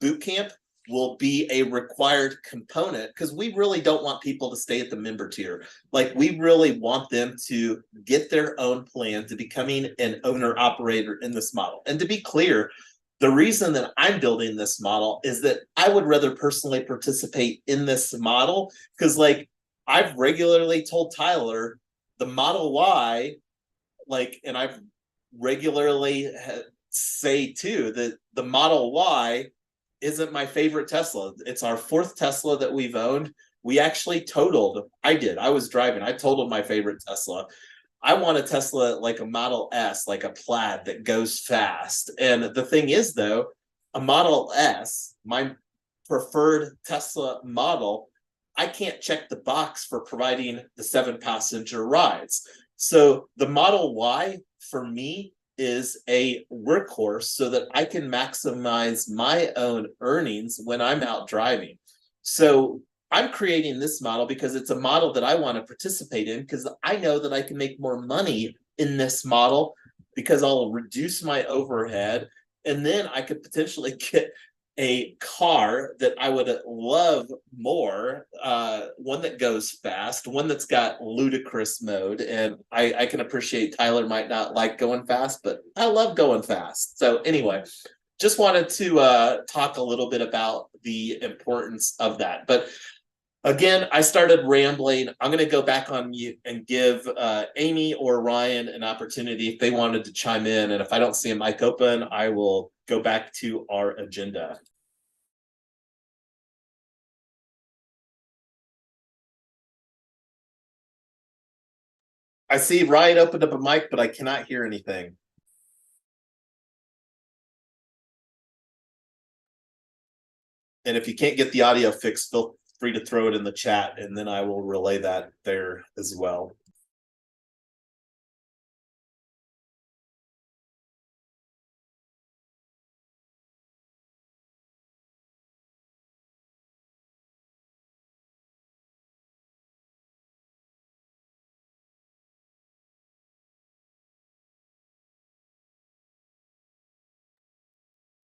bootcamp will be a required component, because we really don't want people to stay at the member tier. Like, we really want them to get their own plan to becoming an owner operator in this model. And to be clear, the reason that I'm building this model is that I would rather personally participate in this model, because like I've regularly told Tyler, the Model Y, like, and I've regularly say too that the Model Y isn't my favorite Tesla. It's our fourth Tesla that we've owned. We actually totaled. I was driving. I totaled my favorite Tesla. I want a Tesla like a Model S, like a plaid that goes fast. And the thing is, though, a Model S, my preferred Tesla model, I can't check the box for providing the 7-passenger rides. So the Model Y, for me, is a workhorse so that I can maximize my own earnings when I'm out driving. So I'm creating this model because it's a model that I want to participate in, because I know that I can make more money in this model because I'll reduce my overhead, and then I could potentially get a car that I would love more, one that goes fast, one that's got ludicrous mode. And I can appreciate Tyler might not like going fast, but I love going fast. So anyway, just wanted to talk a little bit about the importance of that. But again, I started rambling. I'm going to go back on mute and give Amy or Ryan an opportunity if they wanted to chime in. And if I don't see a mic open, I will go back to our agenda. I see Ryan opened up a mic, but I cannot hear anything. And if you can't get the audio fixed, feel free to throw it in the chat, and then I will relay that there as well.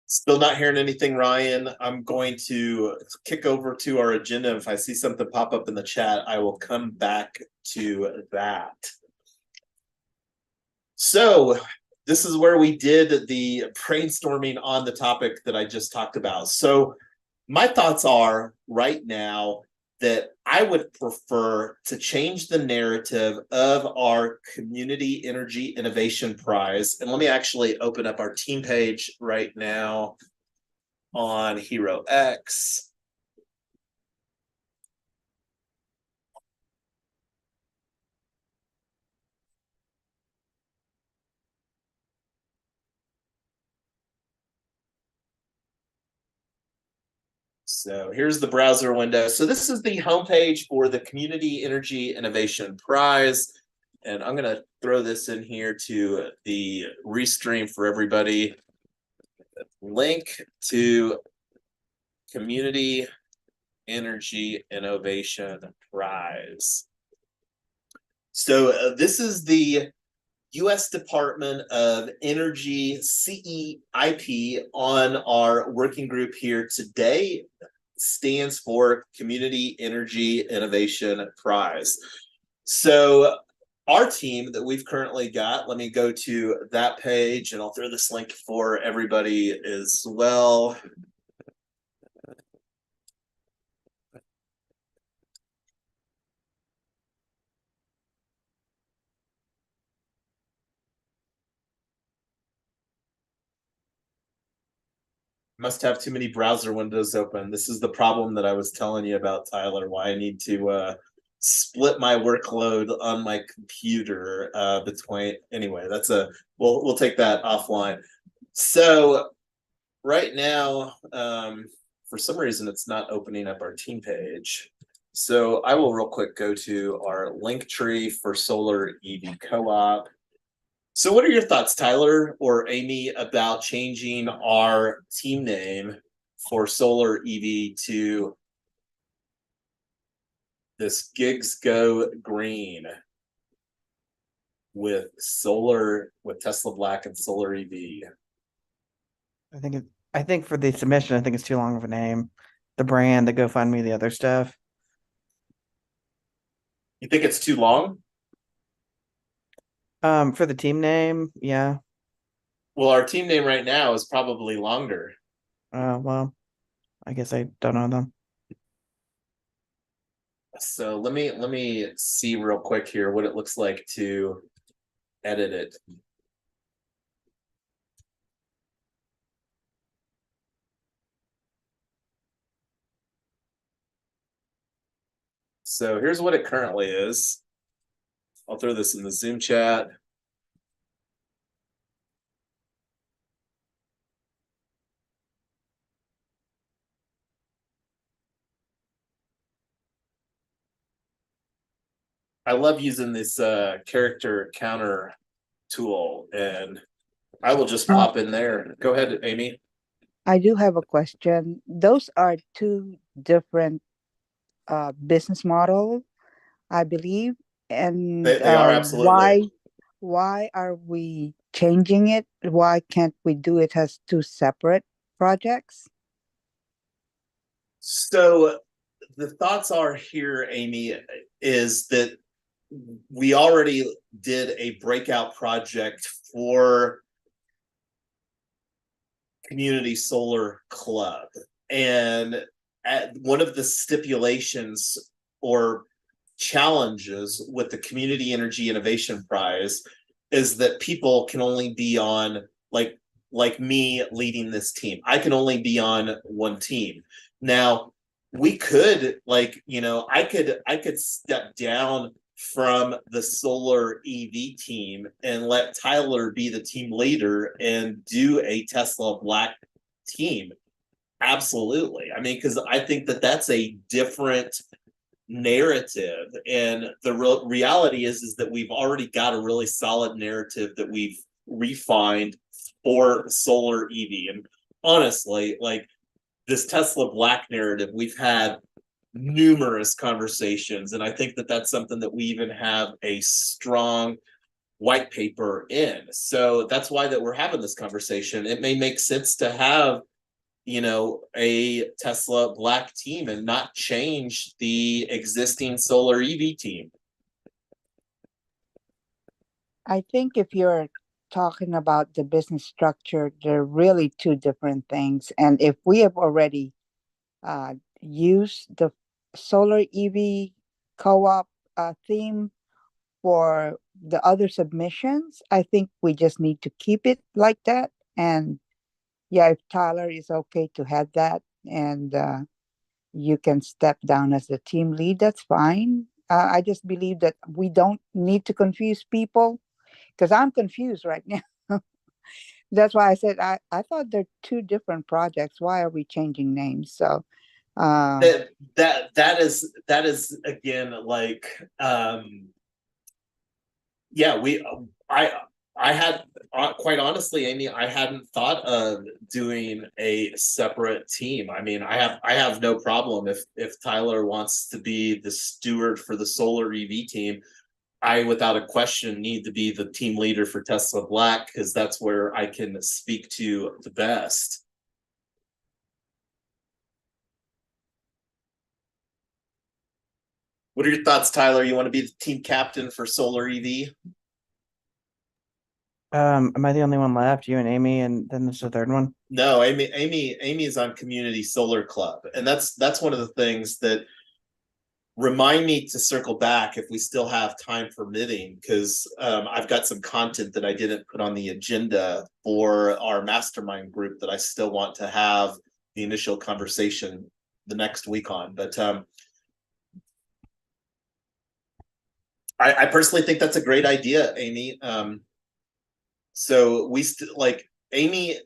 Still not hearing anything, Ryan. I'm going to kick over to our agenda. If I see something pop up in the chat, I will come back to that. So this is where we did the brainstorming on the topic that I just talked about. So my thoughts are right now that I would prefer to change the narrative of our Community Energy Innovation Prize. And let me actually open up our team page right now on HeroX. So here's the browser window. So this is the homepage for the Community Energy Innovation Prize. And I'm going to throw this in here to the restream for everybody. Link to Community Energy Innovation Prize. So this is the U.S. Department of Energy CEIP on our working group here today. Stands for Community Energy Innovation Prize. So our team that we've currently got, let me go to that page and I'll throw this link for everybody as well. Must have too many browser windows open. This is the problem that I was telling you about, Tyler, why I need to split my workload on my computer between. Anyway, that's we'll take that offline. So right now, for some reason, it's not opening up our team page. So I will real quick go to our link tree for Solar EV Co-op. So what are your thoughts, Tyler or Amy, about changing our team name for Solar EV to this Gigs Go Green with Tesla Black and Solar EV? I think for the submission, I think it's too long of a name. The brand, the GoFundMe, the other stuff. You think it's too long? For the team name, yeah. Well, our team name right now is probably longer. Well, I guess I don't know them. So let me see real quick here what it looks like to edit it. So here's what it currently is. I'll throw this in the Zoom chat. I love using this character counter tool, and I will just Uh, pop in there. Go ahead, Amy. I do have a question. Those are two different business model, I believe. And They are absolutely. why are we changing it? Why can't we do it as two separate projects? So the thoughts are here, Amy, is that we already did a breakout project for Community Solar Club. And one of the stipulations or challenges with the Community Energy Innovation Prize is that people can only be on like me leading this team. I can only be on one team. Now, we could I could step down from the solar EV team and let Tyler be the team leader and do a Tesla Black team. Absolutely. I mean, because I think that that's a different narrative, and the reality is that we've already got a really solid narrative that we've refined for solar EV. And honestly, like this Tesla Black narrative, we've had numerous conversations, and I think that that's something that we even have a strong white paper in. So that's why that we're having this conversation. It may make sense to have a Tesla Black team and not change the existing solar EV team. I think if you're talking about the business structure, they're really two different things. And if we have already used the solar EV co-op theme for the other submissions, I think we just need to keep it like that. And yeah, if Tyler is okay to have that, and you can step down as the team lead, that's fine. I just believe that we don't need to confuse people, because I'm confused right now. That's why I said I thought they're two different projects. Why are we changing names? So That is again like yeah, I had quite honestly, Amy, I hadn't thought of doing a separate team. I mean, I have no problem if Tyler wants to be the steward for the solar EV team. I, without a question, need to be the team leader for Tesla Black because that's where I can speak to the best. What are your thoughts, Tyler? You want to be the team captain for solar EV? Am I the only one left? You and Amy, and then there's a third one? No, Amy is on Community Solar Club, and that's one of the things that remind me to circle back if we still have time permitting, because I've got some content that I didn't put on the agenda for our mastermind group that I still want to have the initial conversation the next week on. But I personally think that's a great idea, Amy. So we like Amy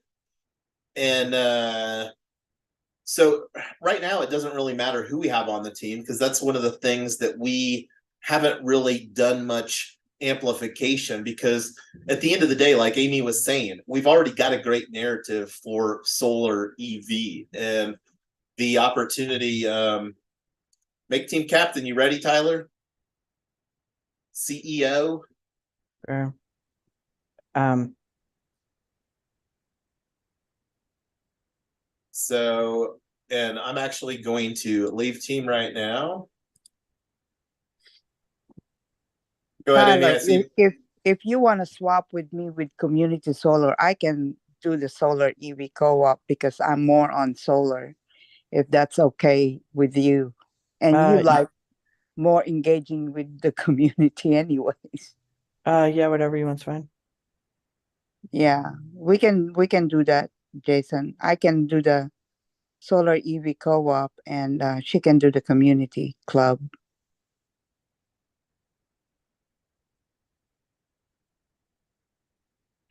and so right now it doesn't really matter who we have on the team, because that's one of the things that we haven't really done much amplification, because at the end of the day, like Amy was saying, we've already got a great narrative for solar EV and the opportunity. Make team captain. You ready, Tyler? CEO. Sure. So, and I'm actually going to leave team right now. Go ahead, Amy. Tyler, I see. if you want to swap with me with community solar, I can do the solar EV co-op because I'm more on solar, if that's okay with you. And you like more engaging with the community anyways. Yeah, whatever you want's fine. Yeah, we can do that, Jason. I can do the solar EV co-op, and she can do the community club.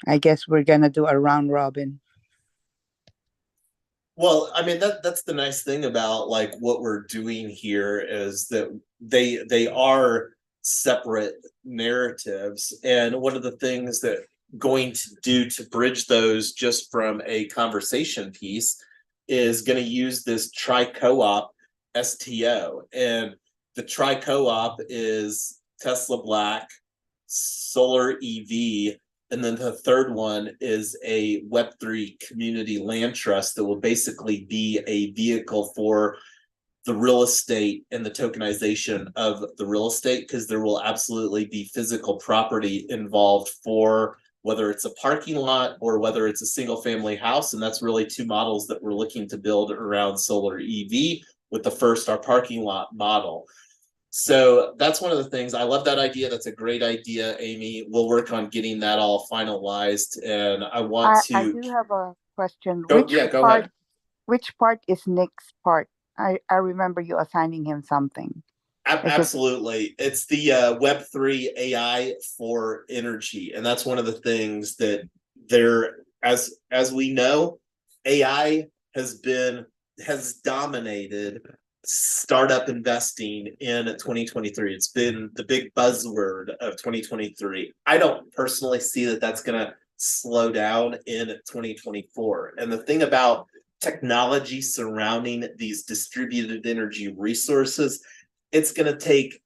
I guess we're gonna do a round robin. Well, I mean that's the nice thing about like what we're doing here is that they are separate narratives, and one of the things that going to do to bridge those just from a conversation piece is going to use this tri-co-op STO. And the tri-co-op is Tesla Black, Solar EV, and then the third one is a Web3 community land trust that will basically be a vehicle for the real estate and the tokenization of the real estate, because there will absolutely be physical property involved for whether it's a parking lot or whether it's a single family house. And that's really two models that we're looking to build around solar EV, with the first, our parking lot model. So that's one of the things. I love that idea. That's a great idea, Amy. We'll work on getting that all finalized. And I want I to do have a question. go ahead. Which part is Nick's part? I remember you assigning him something. Absolutely. It's the Web3 AI for energy. And that's one of the things that as we know, AI has dominated startup investing in 2023. It's been the big buzzword of 2023. I don't personally see that that's going to slow down in 2024. And the thing about technology surrounding these distributed energy resources, it's going to take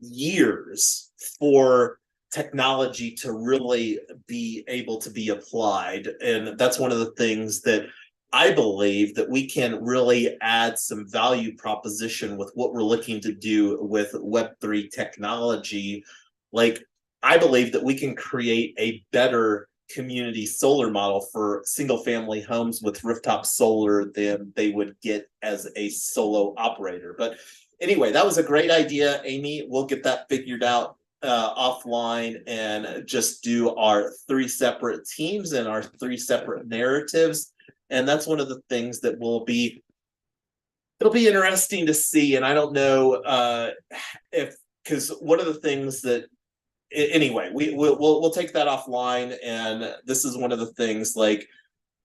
years for technology to really be able to be applied. And that's one of the things that I believe that we can really add some value proposition with what we're looking to do with Web3 technology. Like, I believe that we can create a better community solar model for single family homes with rooftop solar than they would get as a solo operator. But anyway, that was a great idea, Amy. We'll get that figured out offline and just do our 3 separate teams and our 3 separate narratives. And that's one of the things that it'll be interesting to see. And I don't know because one of the things that, anyway, we'll take that offline. And this is one of the things, like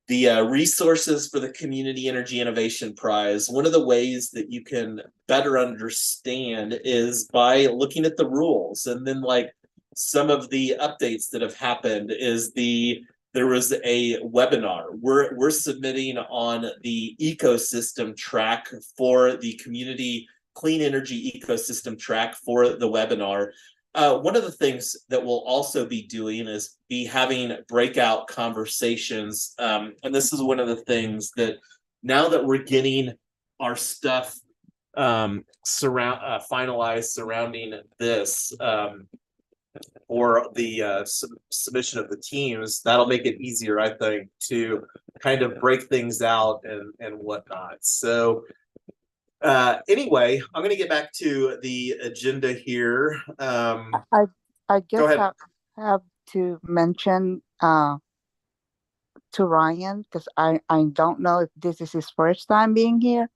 the resources for the Community Energy Innovation Prize. One of the ways that you can better understand is by looking at the rules. And then, like, some of the updates that have happened is there was a webinar. We're submitting on the ecosystem track for the community clean energy ecosystem track for the webinar. One of the things that we'll also be doing is be having breakout conversations. And this is one of the things that, now that we're getting our stuff finalized surrounding this, or the submission of the teams, that'll make it easier, I think, to kind of break things out and whatnot. So anyway, I'm going to get back to the agenda here. I just have to mention to Ryan, because I don't know if this is his first time being here,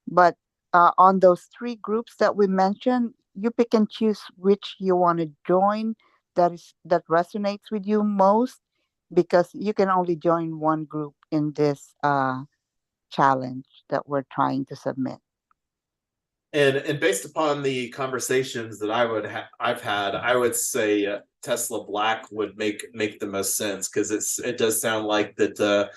but on those 3 groups that we mentioned, you pick and choose which you want to join that resonates with you most, because you can only join one group in this challenge that we're trying to submit. And based upon the conversations that I've had, I would say Tesla Black would make the most sense, because it does sound like that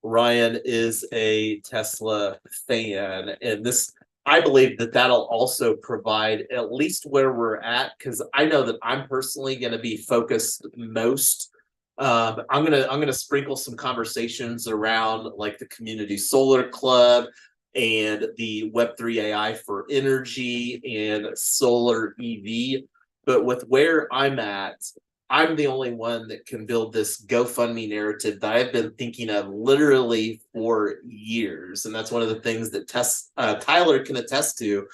Ryan is a Tesla fan, and this, I believe that that'll also provide at least where we're at, because I know that I'm personally going to be focused most. I'm gonna sprinkle some conversations around, like, the Community Solar Club and the Web3 AI for energy and solar EV. But with where I'm at, I'm the only one that can build this GoFundMe narrative that I've been thinking of literally for years. And that's one of the things that Tyler can attest to.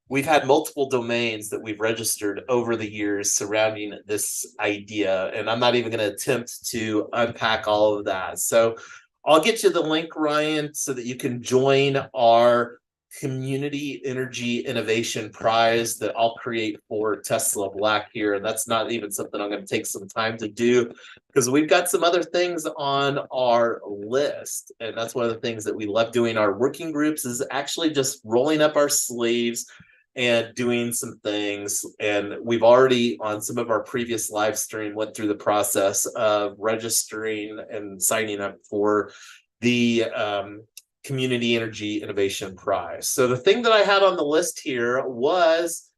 We've had multiple domains that we've registered over the years surrounding this idea. And I'm not even going to attempt to unpack all of that. So I'll get you the link, Ryan, so that you can join our Community Energy Innovation Prize that I'll create for Tesla Black here. And that's not even something I'm going to take some time to do, because we've got some other things on our list. And that's one of the things that we love doing our working groups, is actually just rolling up our sleeves and doing some things. And we've already, on some of our previous live stream, went through the process of registering and signing up for the Community Energy Innovation Prize. So the thing that I had on the list here was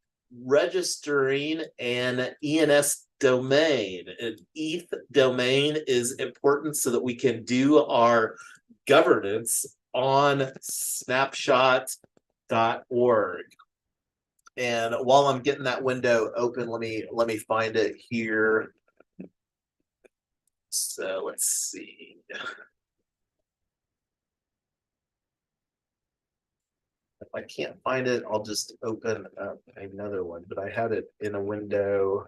registering an ENS domain. An ETH domain is important so that we can do our governance on snapshot.org. And while I'm getting that window open, let me find it here. So let's see. If I can't find it, I'll just open up another one, but I had it in a window.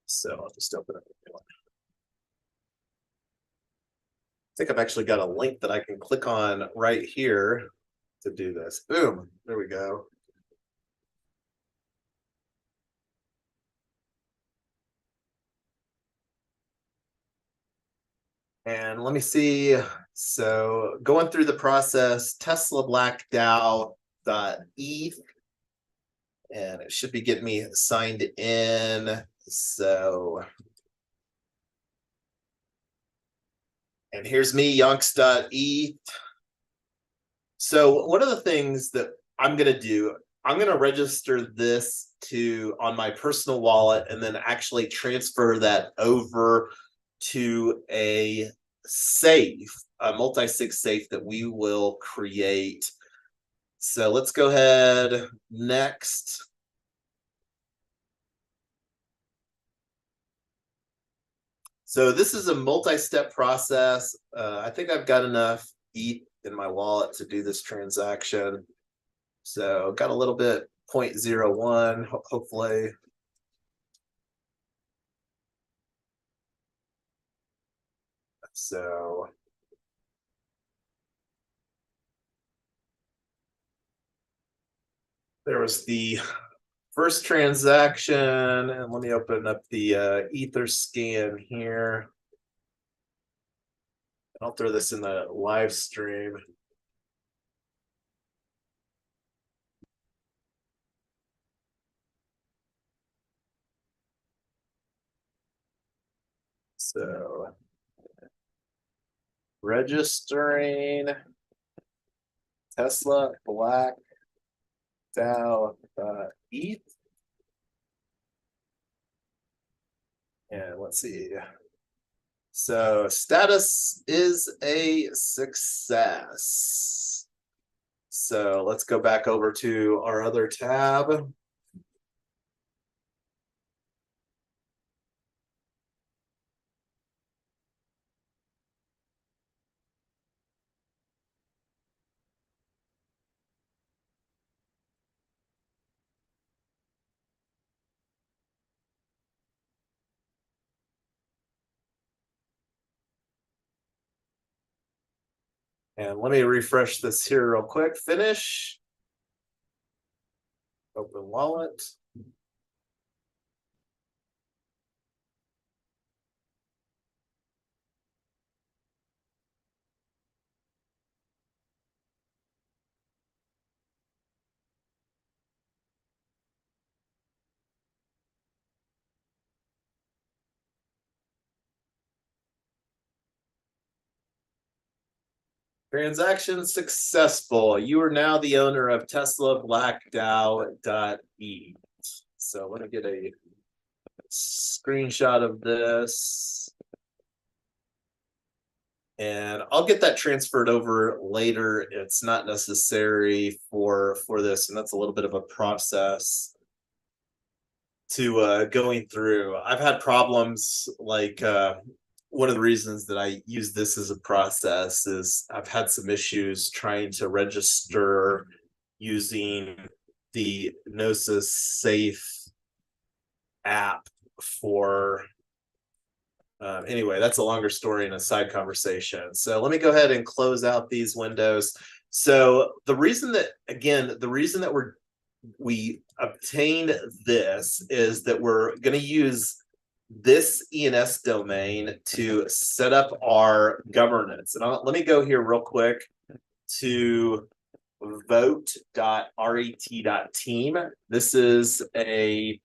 So I'll just open up a new one. I think I've actually got a link that I can click on right here to do this. Boom, there we go. And let me see. So going through the process, Tesla Black DAO.eth, and it should be getting me signed in. So, and here's me, yonks.eth. So one of the things that I'm going to do, I'm going to register this on my personal wallet and then actually transfer that over to a safe, a multi-sig safe that we will create. So let's go ahead next. So this is a multi-step process. I think I've got enough ETH in my wallet to do this transaction. So got a little bit 0.01, hopefully. So there was the first transaction, and let me open up the Ether scan here. I'll throw this in the live stream. So registering Tesla Black DAO.eth. And let's see. So status is a success. So let's go back over to our other tab. And let me refresh this here real quick. Finish. Open wallet. Transaction successful. You are now the owner of Tesla Black DAO.eth. So let me get a screenshot of this. And I'll get that transferred over later. It's not necessary for this, and that's a little bit of a process to going through. I've had problems like one of the reasons that I use this as a process is I've had some issues trying to register using the Gnosis Safe app for anyway, that's a longer story and a side conversation. So let me go ahead and close out these windows. So the reason that we're we obtained this is that we're going to use this ENS domain to set up our governance. And let me go here real quick to vote.ret.team. This is a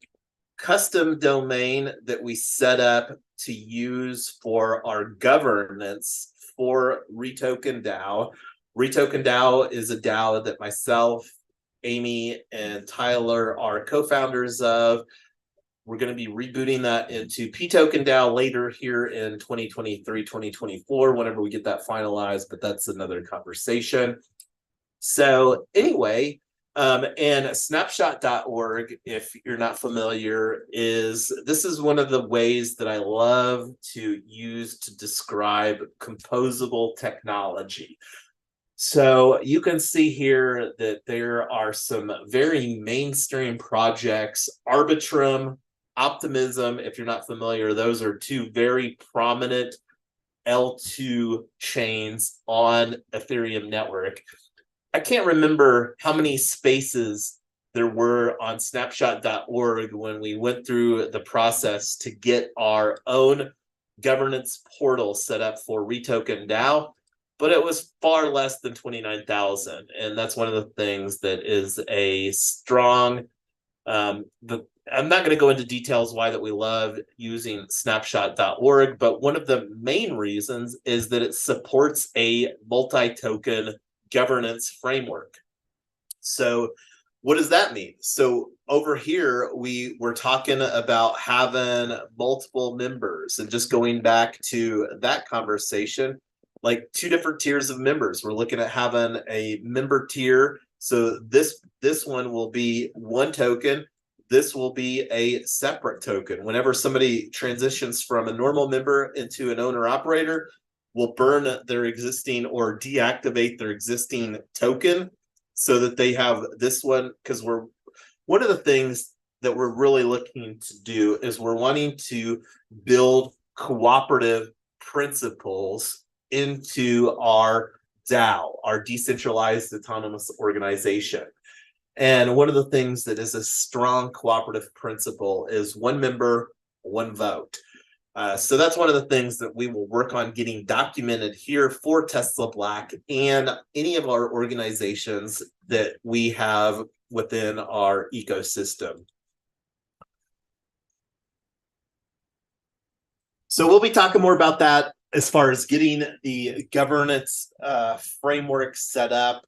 custom domain that we set up to use for our governance for Retoken DAO. Retoken DAO is a DAO that myself, Amy, and Tyler are co-founders of. We're going to be rebooting that into P-Token DAO later here in 2023, 2024, whenever we get that finalized, but that's another conversation. So anyway, and snapshot.org, if you're not familiar, this is one of the ways that I love to use to describe composable technology. So you can see here that there are some very mainstream projects. Arbitrum, Optimism, if you're not familiar, those are two very prominent L2 chains on Ethereum network. I can't remember how many spaces there were on snapshot.org when we went through the process to get our own governance portal set up for Retoken DAO, but it was far less than 29,000. And that's one of the things that is a strong, I'm not going to go into details why that we love using snapshot.org, but one of the main reasons is that it supports a multi-token governance framework. So what does that mean? So over here, we were talking about having multiple members, and just going back to that conversation, like two different tiers of members. We're looking at having a member tier. So this one will be one token. This will be a separate token. Whenever somebody transitions from a normal member into an owner operator, will burn their existing or deactivate their existing token so that they have this one. Because one of the things that we're really looking to do is we're wanting to build cooperative principles into our DAO, our decentralized autonomous organization. And one of the things that is a strong cooperative principle is one member, one vote. So that's one of the things that we will work on getting documented here for Tesla Black and any of our organizations that we have within our ecosystem. So we'll be talking more about that as far as getting the governance framework set up.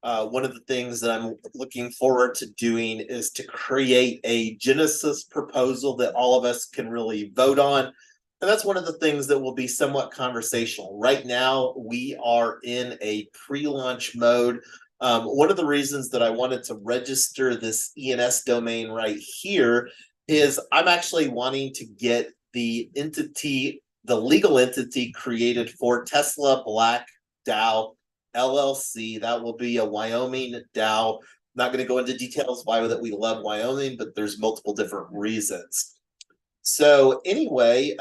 One of the things that I'm looking forward to doing is to create a Genesis proposal that all of us can really vote on. And that's one of the things that will be somewhat conversational. Right now, we are in a pre-launch mode. One of the reasons that I wanted to register this ENS domain right here is I'm actually wanting to get the legal entity created for Tesla Black DAO LLC. That will be a Wyoming DAO. Not going to go into details why that we love Wyoming, but there's multiple different reasons. So anyway,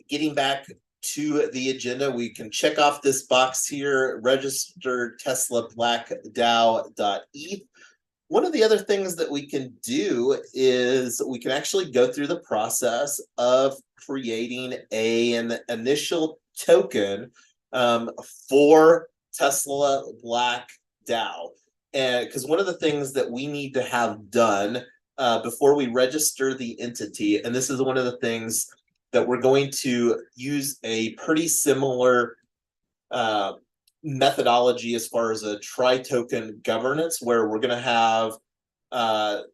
getting back to the agenda, we can check off this box here, register Tesla Black DAO.eth. One of the other things that we can do is we can actually go through the process of creating an initial token for Tesla Black DAO. And because one of the things that we need to have done before we register the entity, and this is one of the things that we're going to use a pretty similar methodology as far as a tri-token governance, where we're going to have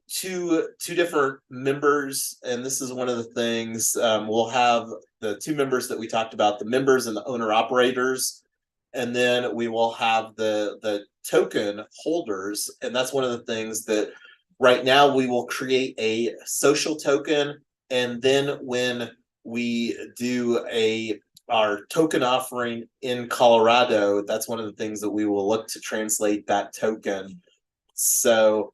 two different members, and this is one of the things. We'll have the two members that we talked about, the members and the owner operators, and then we will have the token holders, and that's one of the things that right now we will create a social token, and then when we do our token offering in Colorado, that's one of the things that we will look to translate that token. So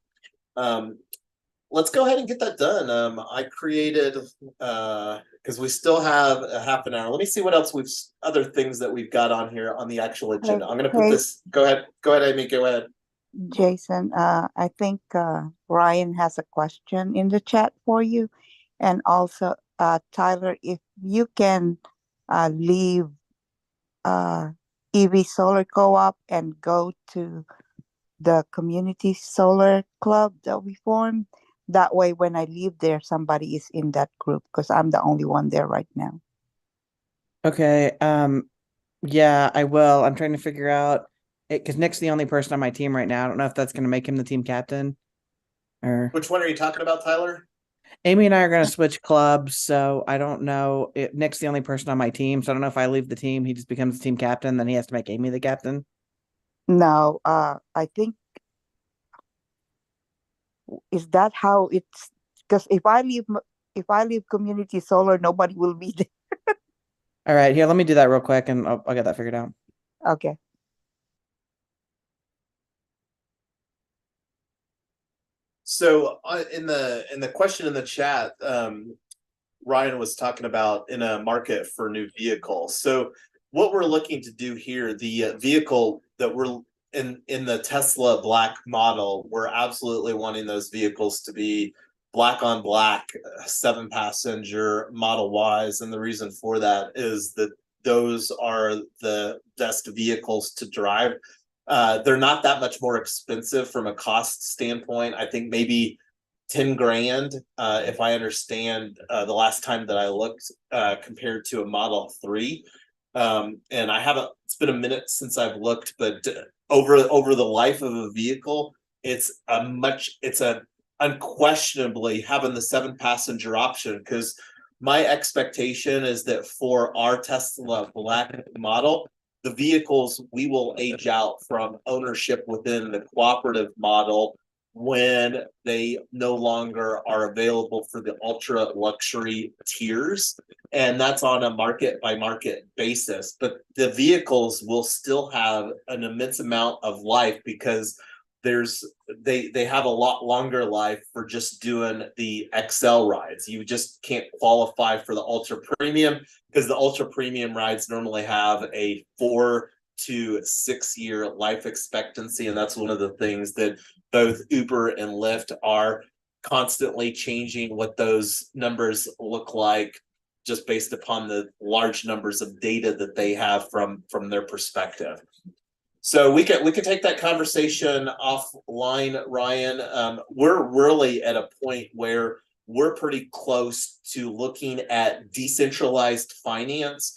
let's go ahead and get that done. I created, because we still have a half an hour. Let me see what else other things that we've got on here on the actual agenda. I'm going to put this, go ahead, Amy, go ahead. Jason, I think Ryan has a question in the chat for you. And also, Tyler, if you can leave EV Solar Co-op and go to the Community Solar Club that we formed, that way when I leave there, somebody is in that group because I'm the only one there right now. Okay. Yeah, I will. I'm trying to figure out it because Nick's the only person on my team right now. I don't know if that's going to make him the team captain or Which one are you talking about, Tyler? Amy and I are going to switch clubs. So I don't know. Nick's the only person on my team. So I don't know if I leave the team, he just becomes the team captain. Then he has to make Amy the captain. No, I think is that how it's because if I leave Community Solar, nobody will be there. All right. Here, let me do that real quick and I'll get that figured out. Okay. So in the question in the chat, Ryan was talking about in a market for new vehicles. So what we're looking to do here, the vehicle that we're in the Tesla Black model, we're absolutely wanting those vehicles to be black on black, 7-passenger Model Ys. And the reason for that is that those are the best vehicles to drive. They're not that much more expensive from a cost standpoint. I think maybe 10 grand, if I understand the last time that I looked, compared to a Model 3. And I haven't, it's been a minute since I've looked, but over the life of a vehicle, it's unquestionably having the 7-passenger option, because my expectation is that for our Tesla Black model, the vehicles we will age out from ownership within the cooperative model when they no longer are available for the ultra luxury tiers. And that's on a market by market basis. But the vehicles will still have an immense amount of life because they have a lot longer life for just doing the XL rides. You just can't qualify for the ultra premium because the ultra premium rides normally have a 4 to 6 year life expectancy. And that's one of the things that both Uber and Lyft are constantly changing what those numbers look like, just based upon the large numbers of data that they have from their perspective. So we can take that conversation offline, Ryan. We're really at a point where we're pretty close to looking at decentralized finance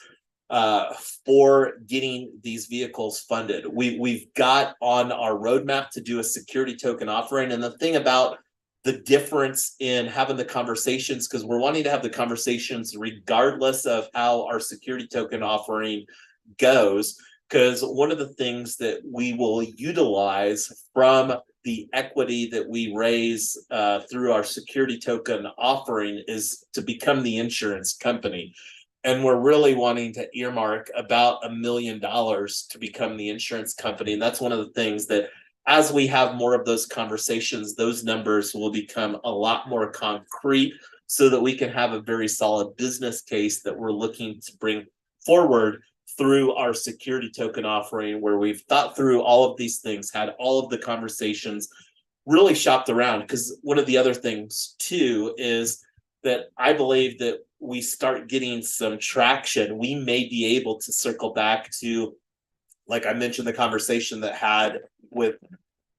for getting these vehicles funded. We've got on our roadmap to do a security token offering. And the thing about the difference in having the conversations, because we're wanting to have the conversations regardless of how our security token offering goes, because one of the things that we will utilize from the equity that we raise through our security token offering is to become the insurance company. And we're really wanting to earmark about $1 million to become the insurance company. And that's one of the things that as we have more of those conversations, those numbers will become a lot more concrete so that we can have a very solid business case that we're looking to bring forward through our security token offering, where we've thought through all of these things, had all of the conversations, really shopped around. Because one of the other things too is that I believe that we start getting some traction, we may be able to circle back to, like I mentioned, the conversation that had with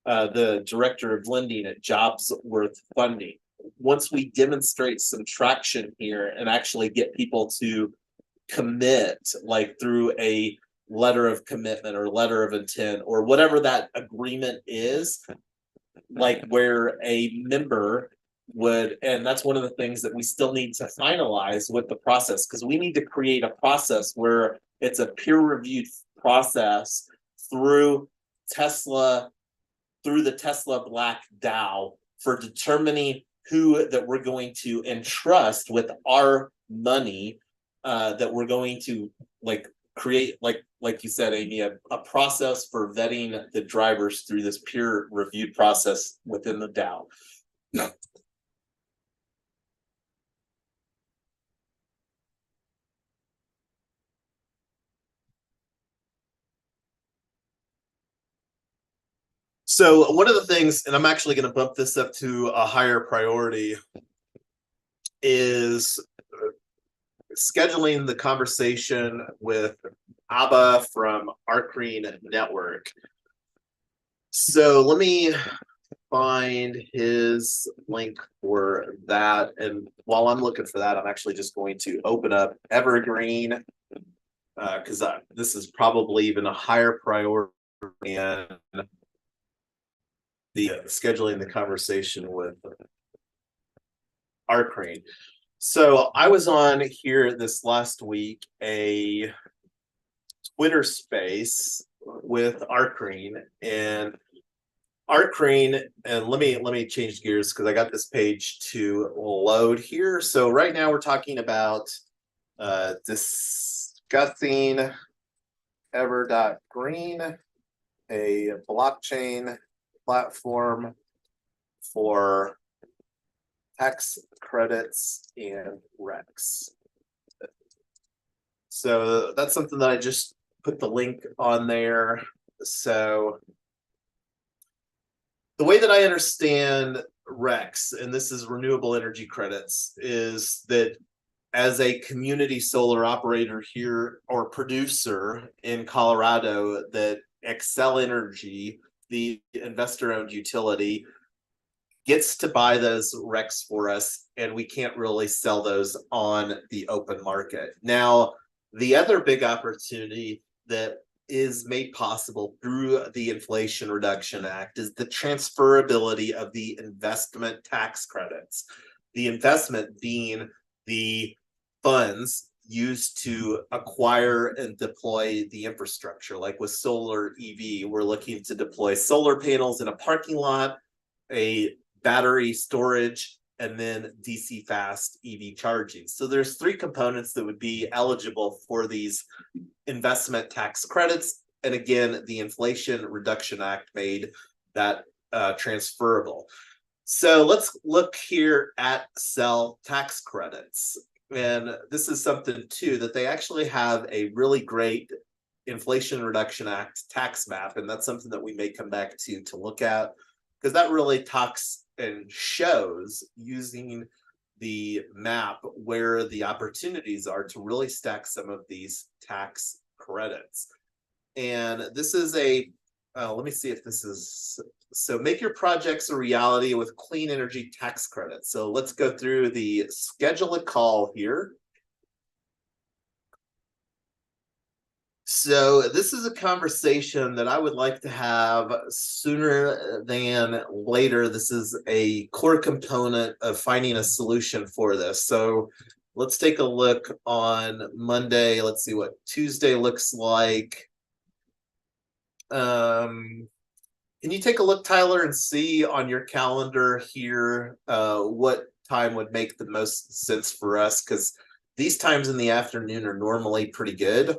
the director of lending at Jobs Worth Funding. Once we demonstrate some traction here and actually get people to commit, like through a letter of commitment or letter of intent or whatever that agreement is, like where a member would, and that's one of the things that we still need to finalize with the process, because we need to create a process where it's a peer-reviewed process through Tesla, through the Tesla Black DAO, for determining who that we're going to entrust with our money, that we're going to create, like you said, Amy, a process for vetting the drivers through this peer reviewed process within the DAO. So one of the things, and I'm actually going to bump this up to a higher priority, is scheduling the conversation with Abba from Arcreen Network. So let me find his link for that. And while I'm looking for that, I'm actually just going to open up Evergreen, because this is probably even a higher priority than the scheduling the conversation with Arcreen. So I was on here this last week, a Twitter space with Arcreen, and Arcreen, and let me change gears because I got this page to load here. So right now we're talking about discussing Ever.Green, a blockchain platform for tax credits and REX. So that's something that I just put the link on there. So the way that I understand REX, and this is renewable energy credits, is that as a community solar operator here or producer in Colorado, that Excel Energy, the investor-owned utility, gets to buy those RECs for us, and we can't really sell those on the open market. Now, the other big opportunity that is made possible through the Inflation Reduction Act is the transferability of the investment tax credits. The investment being the funds used to acquire and deploy the infrastructure. Like with solar EV, we're looking to deploy solar panels in a parking lot, a battery storage, and then DC fast EV charging. So there's three components that would be eligible for these investment tax credits. And again, the Inflation Reduction Act made that transferable. So let's look here at sell tax credits. And this is something too, that they actually have a really great Inflation Reduction Act tax map. And that's something that we may come back to look at, because that really talks and shows using the map where the opportunities are to really stack some of these tax credits. And this is a, let me see if this is, so make your projects a reality with clean energy tax credits. So let's go through the schedule a call here. So this is a conversation that I would like to have sooner than later. This is a core component of finding a solution for this. So let's take a look on Monday. Let's see what Tuesday looks like. Can you take a look, Tyler, and see on your calendar here what time would make the most sense for us? Because these times in the afternoon are normally pretty good.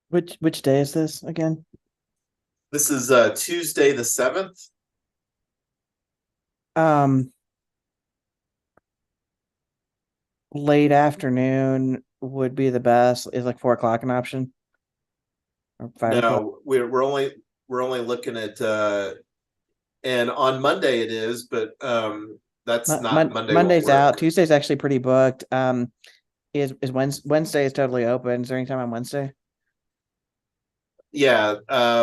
Which day is this again? This is Tuesday the 7th. Late afternoon would be the best. Is like 4 o'clock an option? Or 5 o'clock? No, we're only looking at and on Monday it is, but that's not Monday. Monday's out. Tuesday's actually pretty booked. Is Wednesday is totally open. Is there any time on Wednesday? Yeah,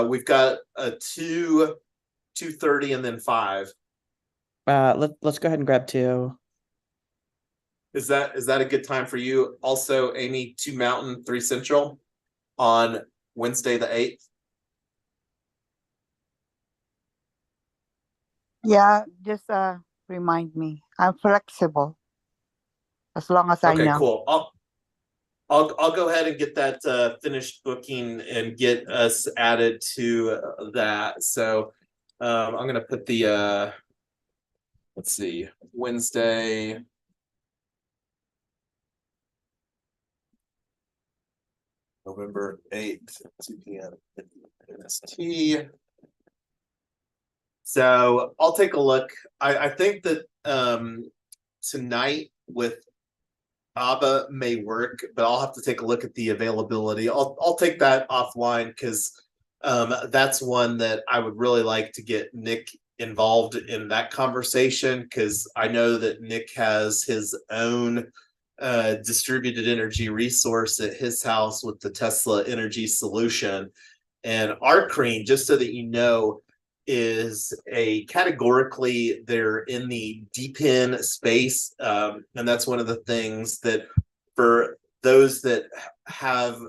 we've got a 2:30 and then 5. Let's go ahead and grab 2. Is that a good time for you? Also, Amy, 2 Mountain, 3 Central on Wednesday the 8th. Yeah, just remind me. I'm flexible as long as I know. Okay, cool. I'll go ahead and get that finished booking and get us added to that. So I'm gonna put the let's see, Wednesday. November 8th, 2 p.m. MST. So I'll take a look. I think that tonight with ABBA may work, but I'll have to take a look at the availability. I'll take that offline because that's one that I would really like to get Nick involved in that conversation, because I know that Nick has his own distributed energy resource at his house with the Tesla Energy Solution. And Arcrene, just so that you know, is a categorically, they're in the DePIN space. And that's one of the things that, for those that have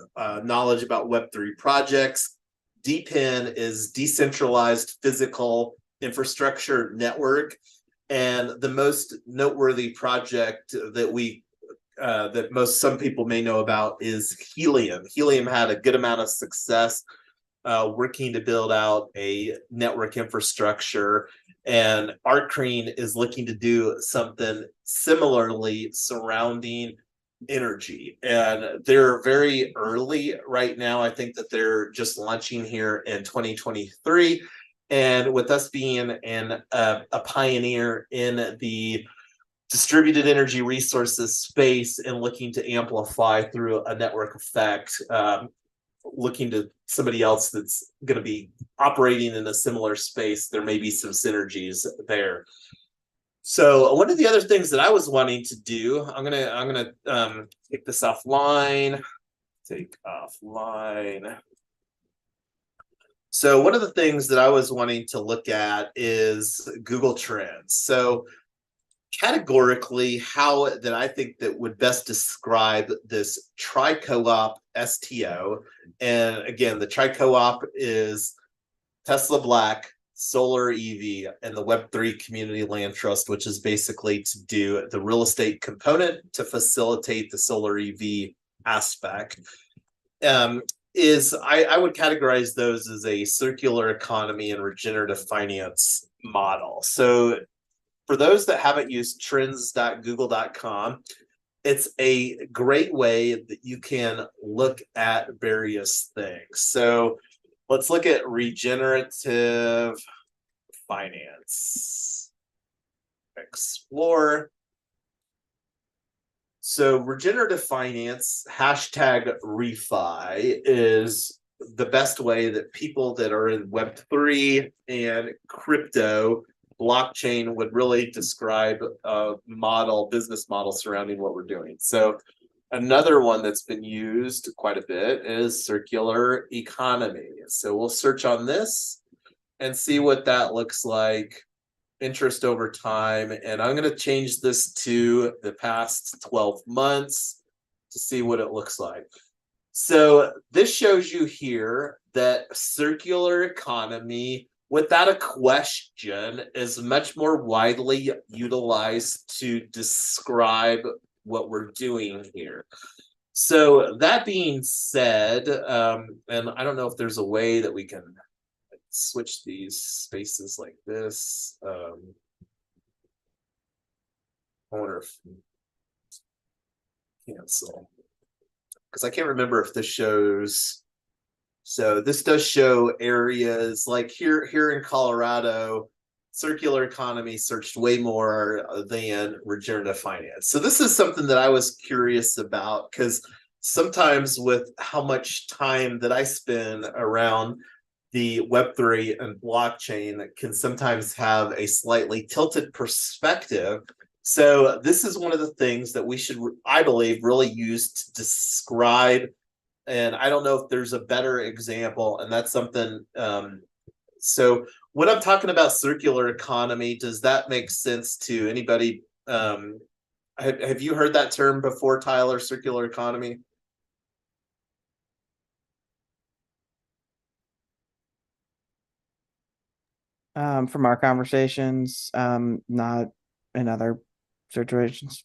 knowledge about Web3 projects, DePIN is Decentralized Physical Infrastructure Network. And the most noteworthy project that some people may know about is Helium. Helium had a good amount of success working to build out a network infrastructure, and Arcrene is looking to do something similarly surrounding energy. And they're very early right now. I think that they're just launching here in 2023. And with us being a pioneer in the distributed energy resources space and looking to amplify through a network effect, looking to somebody else that's going to be operating in a similar space, there may be some synergies there. So one of the other things that I was wanting to do, I'm gonna take this offline. So one of the things that I was wanting to look at is Google Trends. So categorically, how that I think that would best describe this tri-co-op STO. And again, the tri-co-op is Tesla Black, Solar EV, and the Web3 Community Land Trust, which is basically to do the real estate component to facilitate the solar EV aspect. I would categorize those as a circular economy and regenerative finance model. So for those that haven't used trends.google.com, it's a great way that you can look at various things. So let's look at regenerative finance. Explore. So regenerative finance, hashtag refi, is the best way that people that are in Web3 and crypto blockchain would really describe a business model surrounding what we're doing. So another one that's been used quite a bit is circular economy. So we'll search on this and see what that looks like. Interest over time. And I'm going to change this to the past 12 months to see what it looks like. So this shows you here that circular economy, without a question, is much more widely utilized to describe what we're doing here. So that being said, and I don't know if there's a way that we can switch these spaces like this. I wonder if cancel, because I can't remember if this shows. So this does show areas like here in Colorado, circular economy searched way more than regenerative finance. So this is something that I was curious about, because sometimes with how much time that I spend around the Web3 and blockchain can sometimes have a slightly tilted perspective. So this is one of the things that we should, I believe, really use to describe. And I don't know if there's a better example, and that's something. So when I'm talking about circular economy, does that make sense to anybody? Have you heard that term before, Tyler, circular economy? From our conversations, not in other situations.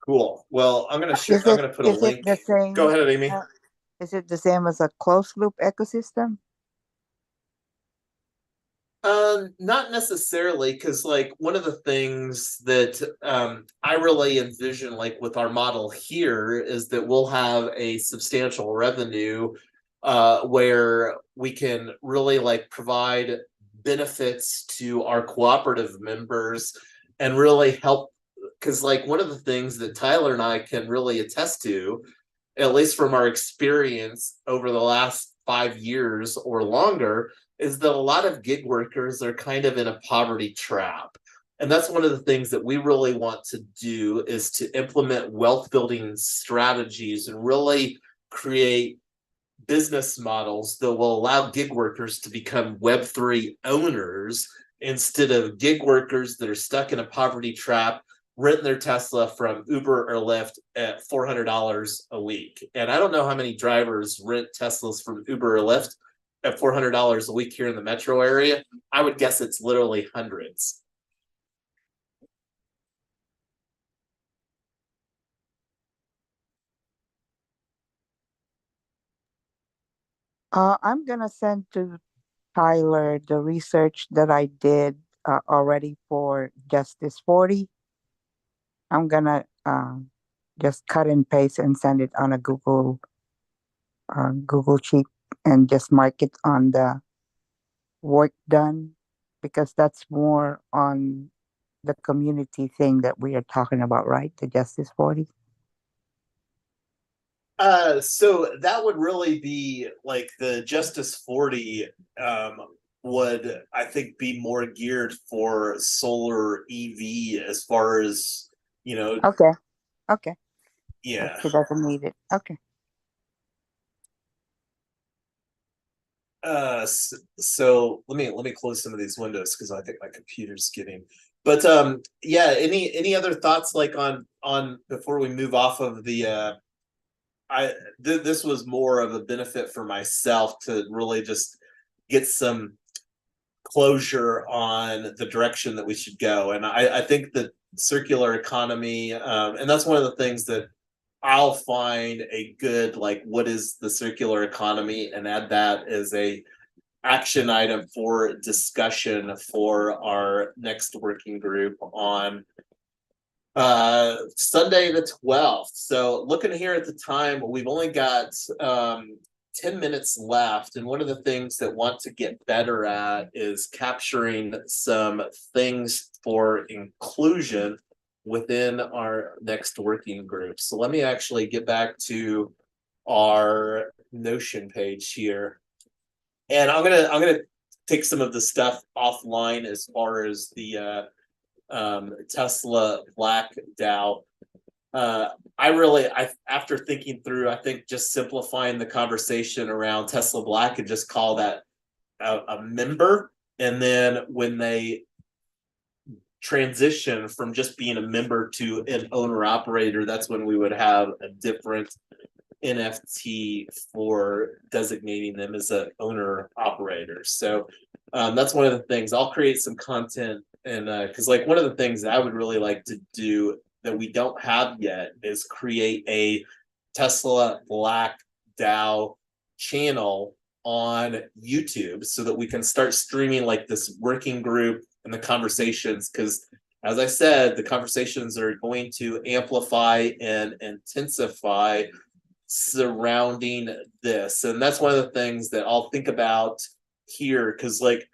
Cool. Well, I'm gonna put a link. The same, Go ahead, Amy. Is it the same as a closed loop ecosystem? Not necessarily, because like one of the things that I really envision, like with our model here, is that we'll have a substantial revenue where we can really like provide benefits to our cooperative members and really help because like one of the things that Tyler and I can really attest to, at least from our experience over the last 5 years or longer, is that a lot of gig workers are kind of in a poverty trap. And that's one of the things that we really want to do, is to implement wealth building strategies and really create business models that will allow gig workers to become Web3 owners instead of gig workers that are stuck in a poverty trap, renting their Tesla from Uber or Lyft at $400 a week. And I don't know how many drivers rent Teslas from Uber or Lyft at $400 a week here in the metro area. I would guess it's literally hundreds. I'm gonna send to Tyler the research that I did already for Justice 40. I'm gonna just cut and paste and send it on a Google Sheet and just mark it on the work done, because that's more on the community thing that we are talking about, right? The Justice 40. So that would really be like the Justice 40 would, I think, be more geared for solar EV as far as, Okay. Okay. yeah. She doesn't need it. Okay. So let me close some of these windows because I think my computer's getting. But yeah, any other thoughts like on before we move off of the this was more of a benefit for myself to really just get some closure on the direction that we should go. And I think that circular economy, and that's one of the things that I'll find a good, like, what is the circular economy, and add that as a action item for discussion for our next working group on Sunday the 12th. So looking here at the time, we've only got 10 minutes left, and one of the things that want to get better at is capturing some things for inclusion within our next working group. So let me actually get back to our Notion page here, and I'm gonna take some of the stuff offline as far as the Tesla Black DAO. After thinking through, I think just simplifying the conversation around Tesla Black and just call that a member, and then when they transition from just being a member to an owner operator, that's when we would have a different NFT for designating them as an owner operator. So that's one of the things. I'll create some content, and because like one of the things that I would really like to do that we don't have yet is create a Tesla Black DAO channel on YouTube so that we can start streaming like this working group and the conversations, because as I said, the conversations are going to amplify and intensify surrounding this. And that's one of the things that I'll think about here, because like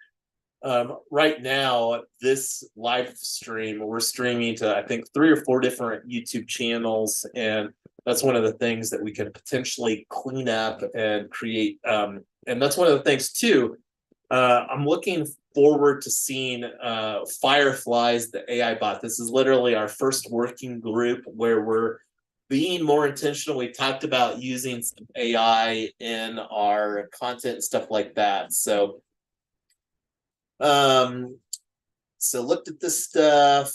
right now, this live stream, we're streaming to, I think, 3 or 4 different YouTube channels. And that's one of the things that we can potentially clean up and create. And that's one of the things, too. I'm looking forward to seeing Fireflies, the AI bot. This is literally our first working group where we're being more intentional. We talked about using some AI in our content and stuff like that. So looked at this stuff,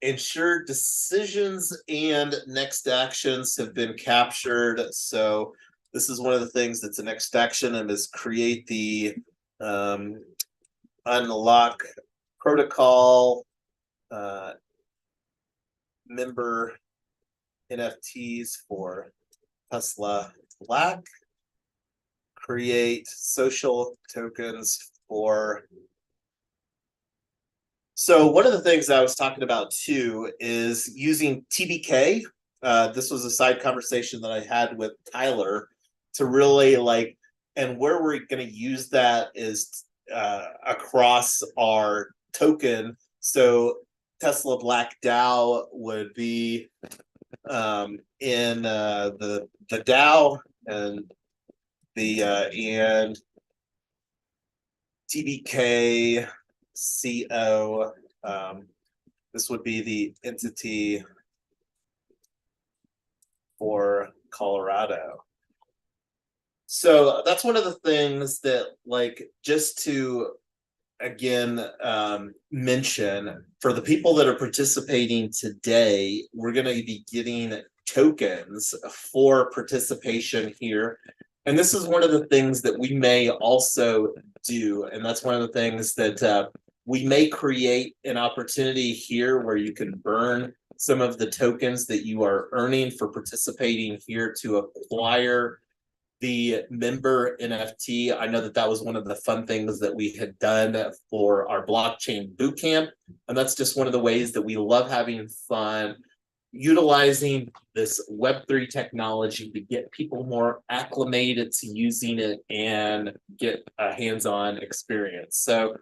ensured decisions and next actions have been captured. So this is one of the things that's a next action, and is create the unlock protocol member NFTs for Tesla Black, create social tokens for. So one of the things I was talking about too is using TBK. This was a side conversation that I had with Tyler to really like, and where we're going to use that is across our token. So Tesla Black DAO would be in the DAO and the and TBK CO. This would be the entity for Colorado. So that's one of the things that, like, just to again mention for the people that are participating today, we're going to be getting tokens for participation here. And this is one of the things that we may also do. And that's one of the things that we may create an opportunity here where you can burn some of the tokens that you are earning for participating here to acquire the member NFT. I know that that was one of the fun things that we had done for our blockchain bootcamp. And that's just one of the ways that we love having fun, utilizing this Web3 technology to get people more acclimated to using it and get a hands-on experience. So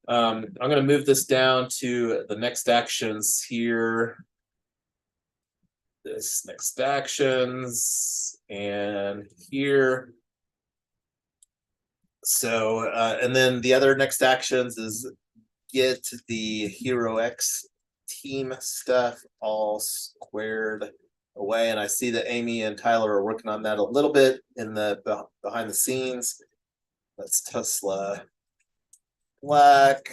I'm going to move this down to the next actions here. This next actions and here. So and then the other next actions is get the HeroX team stuff all squared away. And I see that Amy and Tyler are working on that a little bit in the behind the scenes. That's Tesla Black,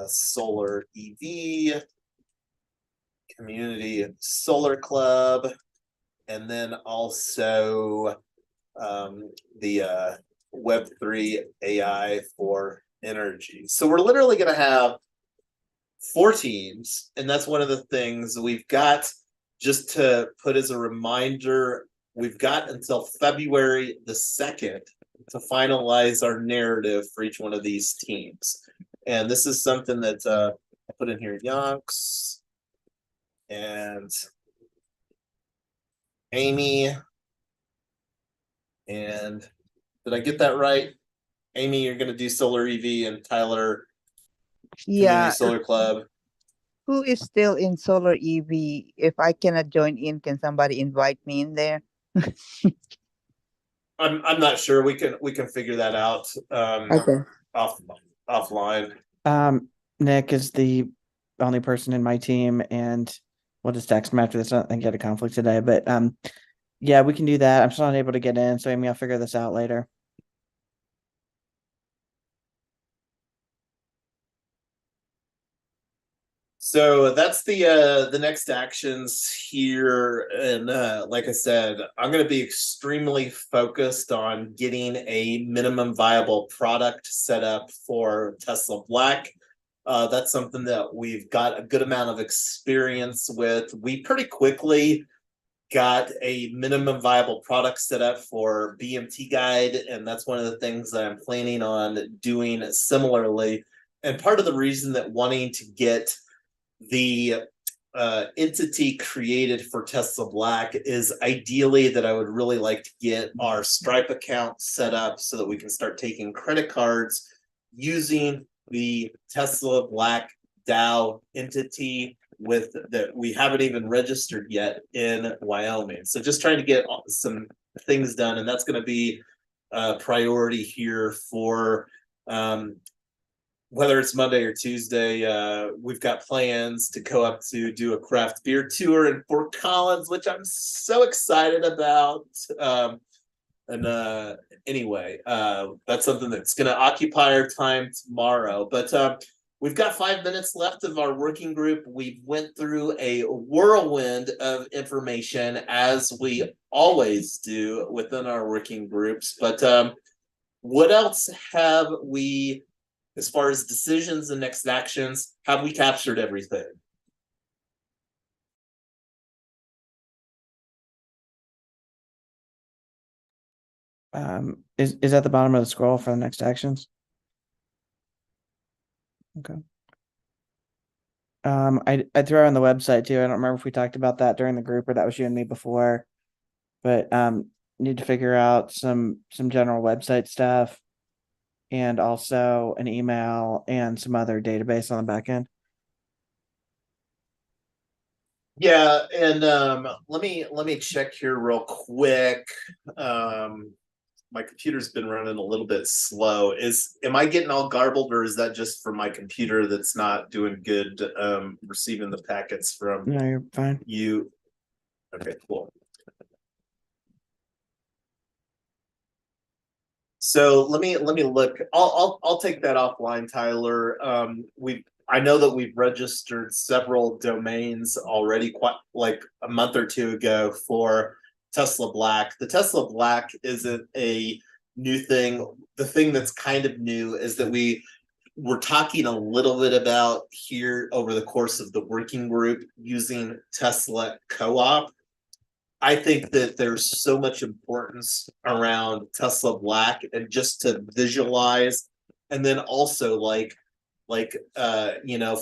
Solar EV, Community Solar Club, and then also the Web3 AI for energy. So we're literally going to have 4 teams, and that's one of the things we've got. Just to put as a reminder, we've got until February the 2nd to finalize our narrative for each one of these teams. And this is something that I put in here, Yonks and Amy. And did I get that right? Amy, you're going to do Solar EV, and Tyler, Yeah. Community Solar Club. Who is still in Solar EV? If I cannot join in, can somebody invite me in there? I'm not sure. We can figure that out Okay. offline. Nick is the only person in my team, and we'll just text him after this. I think he had a conflict today, but yeah, we can do that. I'm still not able to get in, so Amy, I'll figure this out later. So that's the next actions here. And like I said, I'm going to be extremely focused on getting a minimum viable product set up for Tesla Black. That's something that we've got a good amount of experience with. We pretty quickly got a minimum viable product set up for BMT Guide, and that's one of the things that I'm planning on doing similarly. And part of the reason that wanting to get the entity created for Tesla Black is ideally that I would really like to get our Stripe account set up so that we can start taking credit cards using the Tesla Black DAO entity with that we haven't even registered yet in Wyoming. So just trying to get some things done, and that's going to be a priority here for whether it's Monday or Tuesday. We've got plans to go up to do a craft beer tour in Fort Collins, which I'm so excited about. Anyway, that's something that's going to occupy our time tomorrow. But we've got 5 minutes left of our working group. We went through a whirlwind of information, as we always do within our working groups. But what else have we, as far as decisions and next actions, have we captured everything? Is at the bottom of the scroll for the next actions? Okay. I threw it on the website too. I don't remember if we talked about that during the group or that was you and me before, but need to figure out some general website stuff, and also an email and some other database on the back end. Yeah, and let me check here real quick. My computer's been running a little bit slow. Am I getting all garbled, or is that just for my computer that's not doing good receiving the packets from No, you're fine. you? Okay, cool. So let me look. I'll take that offline, Tyler. I know that we've registered several domains already, quite like a month or two ago for Tesla Black. The Tesla Black isn't a new thing. The thing that's kind of new is that we're talking a little bit about here over the course of the working group using Tesla Co-op. I think that there's so much importance around Tesla Black and just to visualize, and then also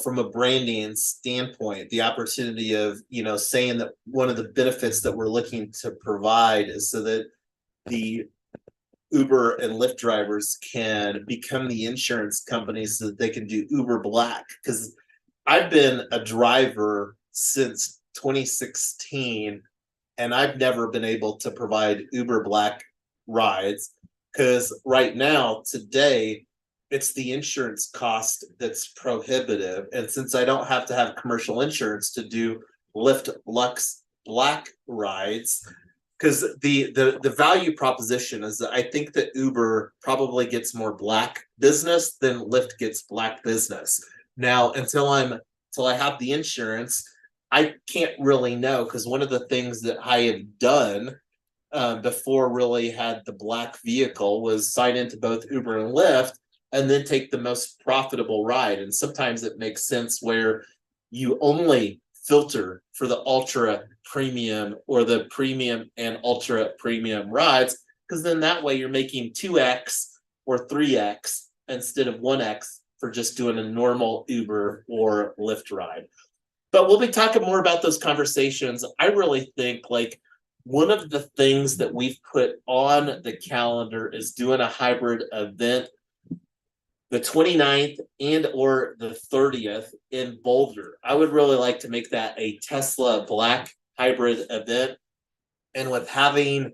from a branding standpoint, the opportunity of saying that one of the benefits that we're looking to provide is so that the Uber and Lyft drivers can become the insurance companies so that they can do Uber Black. Because I've been a driver since 2016 and I've never been able to provide Uber Black rides because right now, today, it's the insurance cost that's prohibitive. And since I don't have to have commercial insurance to do Lyft Lux Black rides, because the value proposition is that I think that Uber probably gets more Black business than Lyft gets Black business. Now, until I have the insurance, I can't really know, because one of the things that I have done before really had the Black vehicle was sign into both Uber and Lyft and then take the most profitable ride. And sometimes it makes sense where you only filter for the ultra premium or the premium and ultra premium rides, because then that way you're making 2x or 3x instead of 1x for just doing a normal Uber or Lyft ride. But we'll be talking more about those conversations. I really think one of the things that we've put on the calendar is doing a hybrid event the 29th and or the 30th in Boulder. I would really like to make that a Tesla Black hybrid event. And with having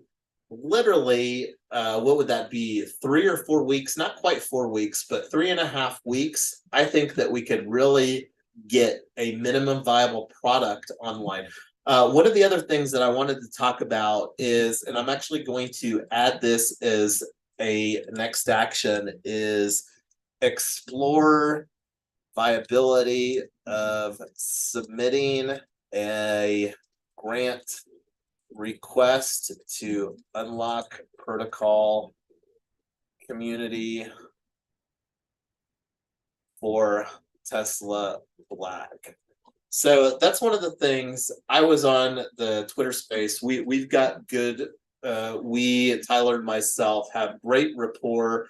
literally, what would that be? 3 or 4 weeks, not quite 4 weeks, but 3.5 weeks. I think that we could really get a minimum viable product online. One of the other things that I wanted to talk about is, and I'm actually going to add this as a next action, is explore viability of submitting a grant request to Unlock Protocol community for Tesla Black. So that's one of the things. I was on the Twitter space. We've got good, Tyler and myself have great rapport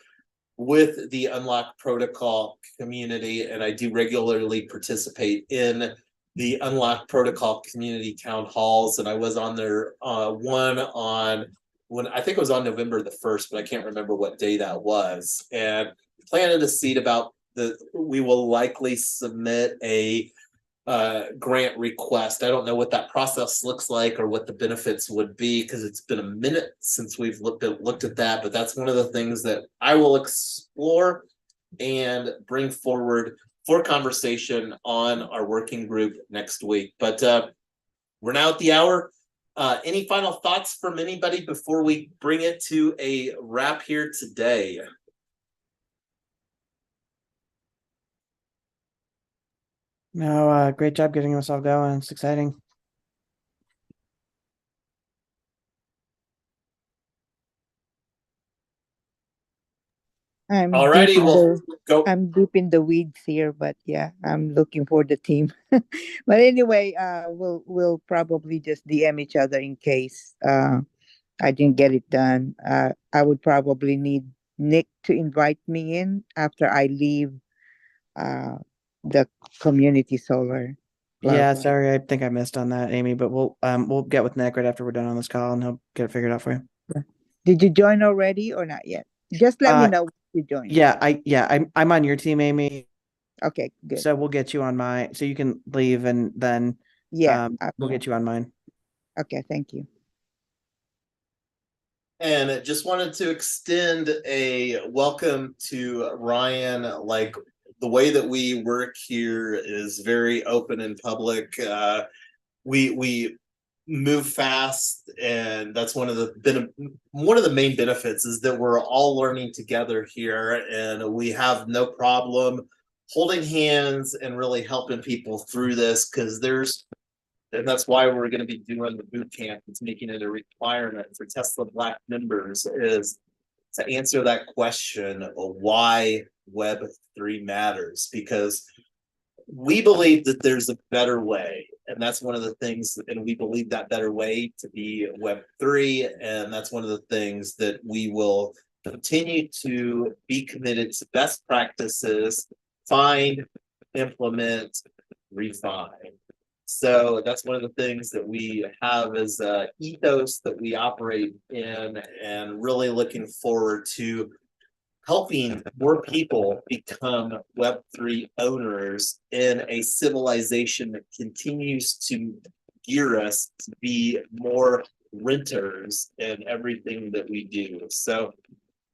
with the Unlock Protocol community, and I do regularly participate in the Unlock Protocol community town halls. And I was on there one on when I think it was on November the 1st, but I can't remember what day that was. And planted a seed about we will likely submit a grant request. I don't know what that process looks like or what the benefits would be, because it's been a minute since we've looked at that, but that's one of the things that I will explore and bring forward for conversation on our working group next week. But we're now at the hour. Any final thoughts from anybody before we bring it to a wrap here today? No, great job getting us all going. It's exciting. Alrighty, well, go. I'm deep in the weeds here, but yeah, I'm looking for the team. But anyway, we'll probably just DM each other in case I didn't get it done. I would probably need Nick to invite me in after I leave the community solar. Yeah, Club. sorry, I think I missed on that, Amy, but we'll get with Nick right after we're done on this call and he'll get it figured out for you. Did you join already or not yet? Just let me know if you joined. Yeah, I'm on your team, Amy. Okay, good. So we'll get you on so you can leave and then Yeah. We'll get you on mine. Okay. Thank you. And just wanted to extend a welcome to Ryan. Like, the way that we work here is very open and public. We move fast, and that's one of the main benefits is that we're all learning together here, and we have no problem holding hands and really helping people through this, because and that's why we're going to be doing the boot camp. It's making it a requirement for Tesla Black members, is to answer that question of why Web3 matters, because we believe that there's a better way. And that's one of the things, and we believe that better way to be Web3. And that's one of the things that we will continue to be committed to best practices, find, implement, refine. So that's one of the things that we have as a ethos that we operate in, and really looking forward to helping more people become Web3 owners in a civilization that continues to gear us to be more renters in everything that we do. So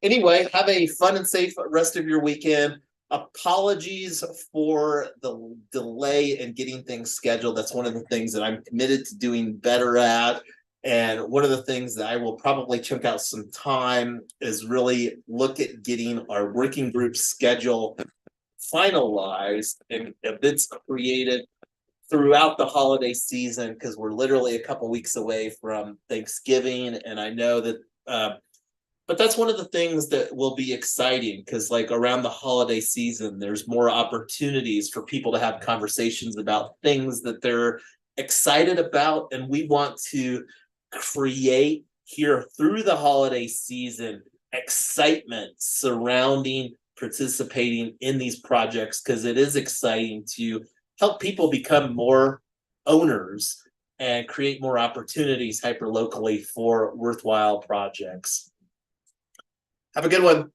anyway, have a fun and safe rest of your weekend. Apologies for the delay in getting things scheduled. That's one of the things that I'm committed to doing better at. And one of the things that I will probably chunk out some time is really look at getting our working group schedule finalized and events created throughout the holiday season, because we're literally a couple weeks away from Thanksgiving. And I know that but that's one of the things that will be exciting, because like around the holiday season, there's more opportunities for people to have conversations about things that they're excited about. And we want to create here through the holiday season excitement surrounding participating in these projects, because it is exciting to help people become more owners and create more opportunities hyper locally for worthwhile projects. Have a good one.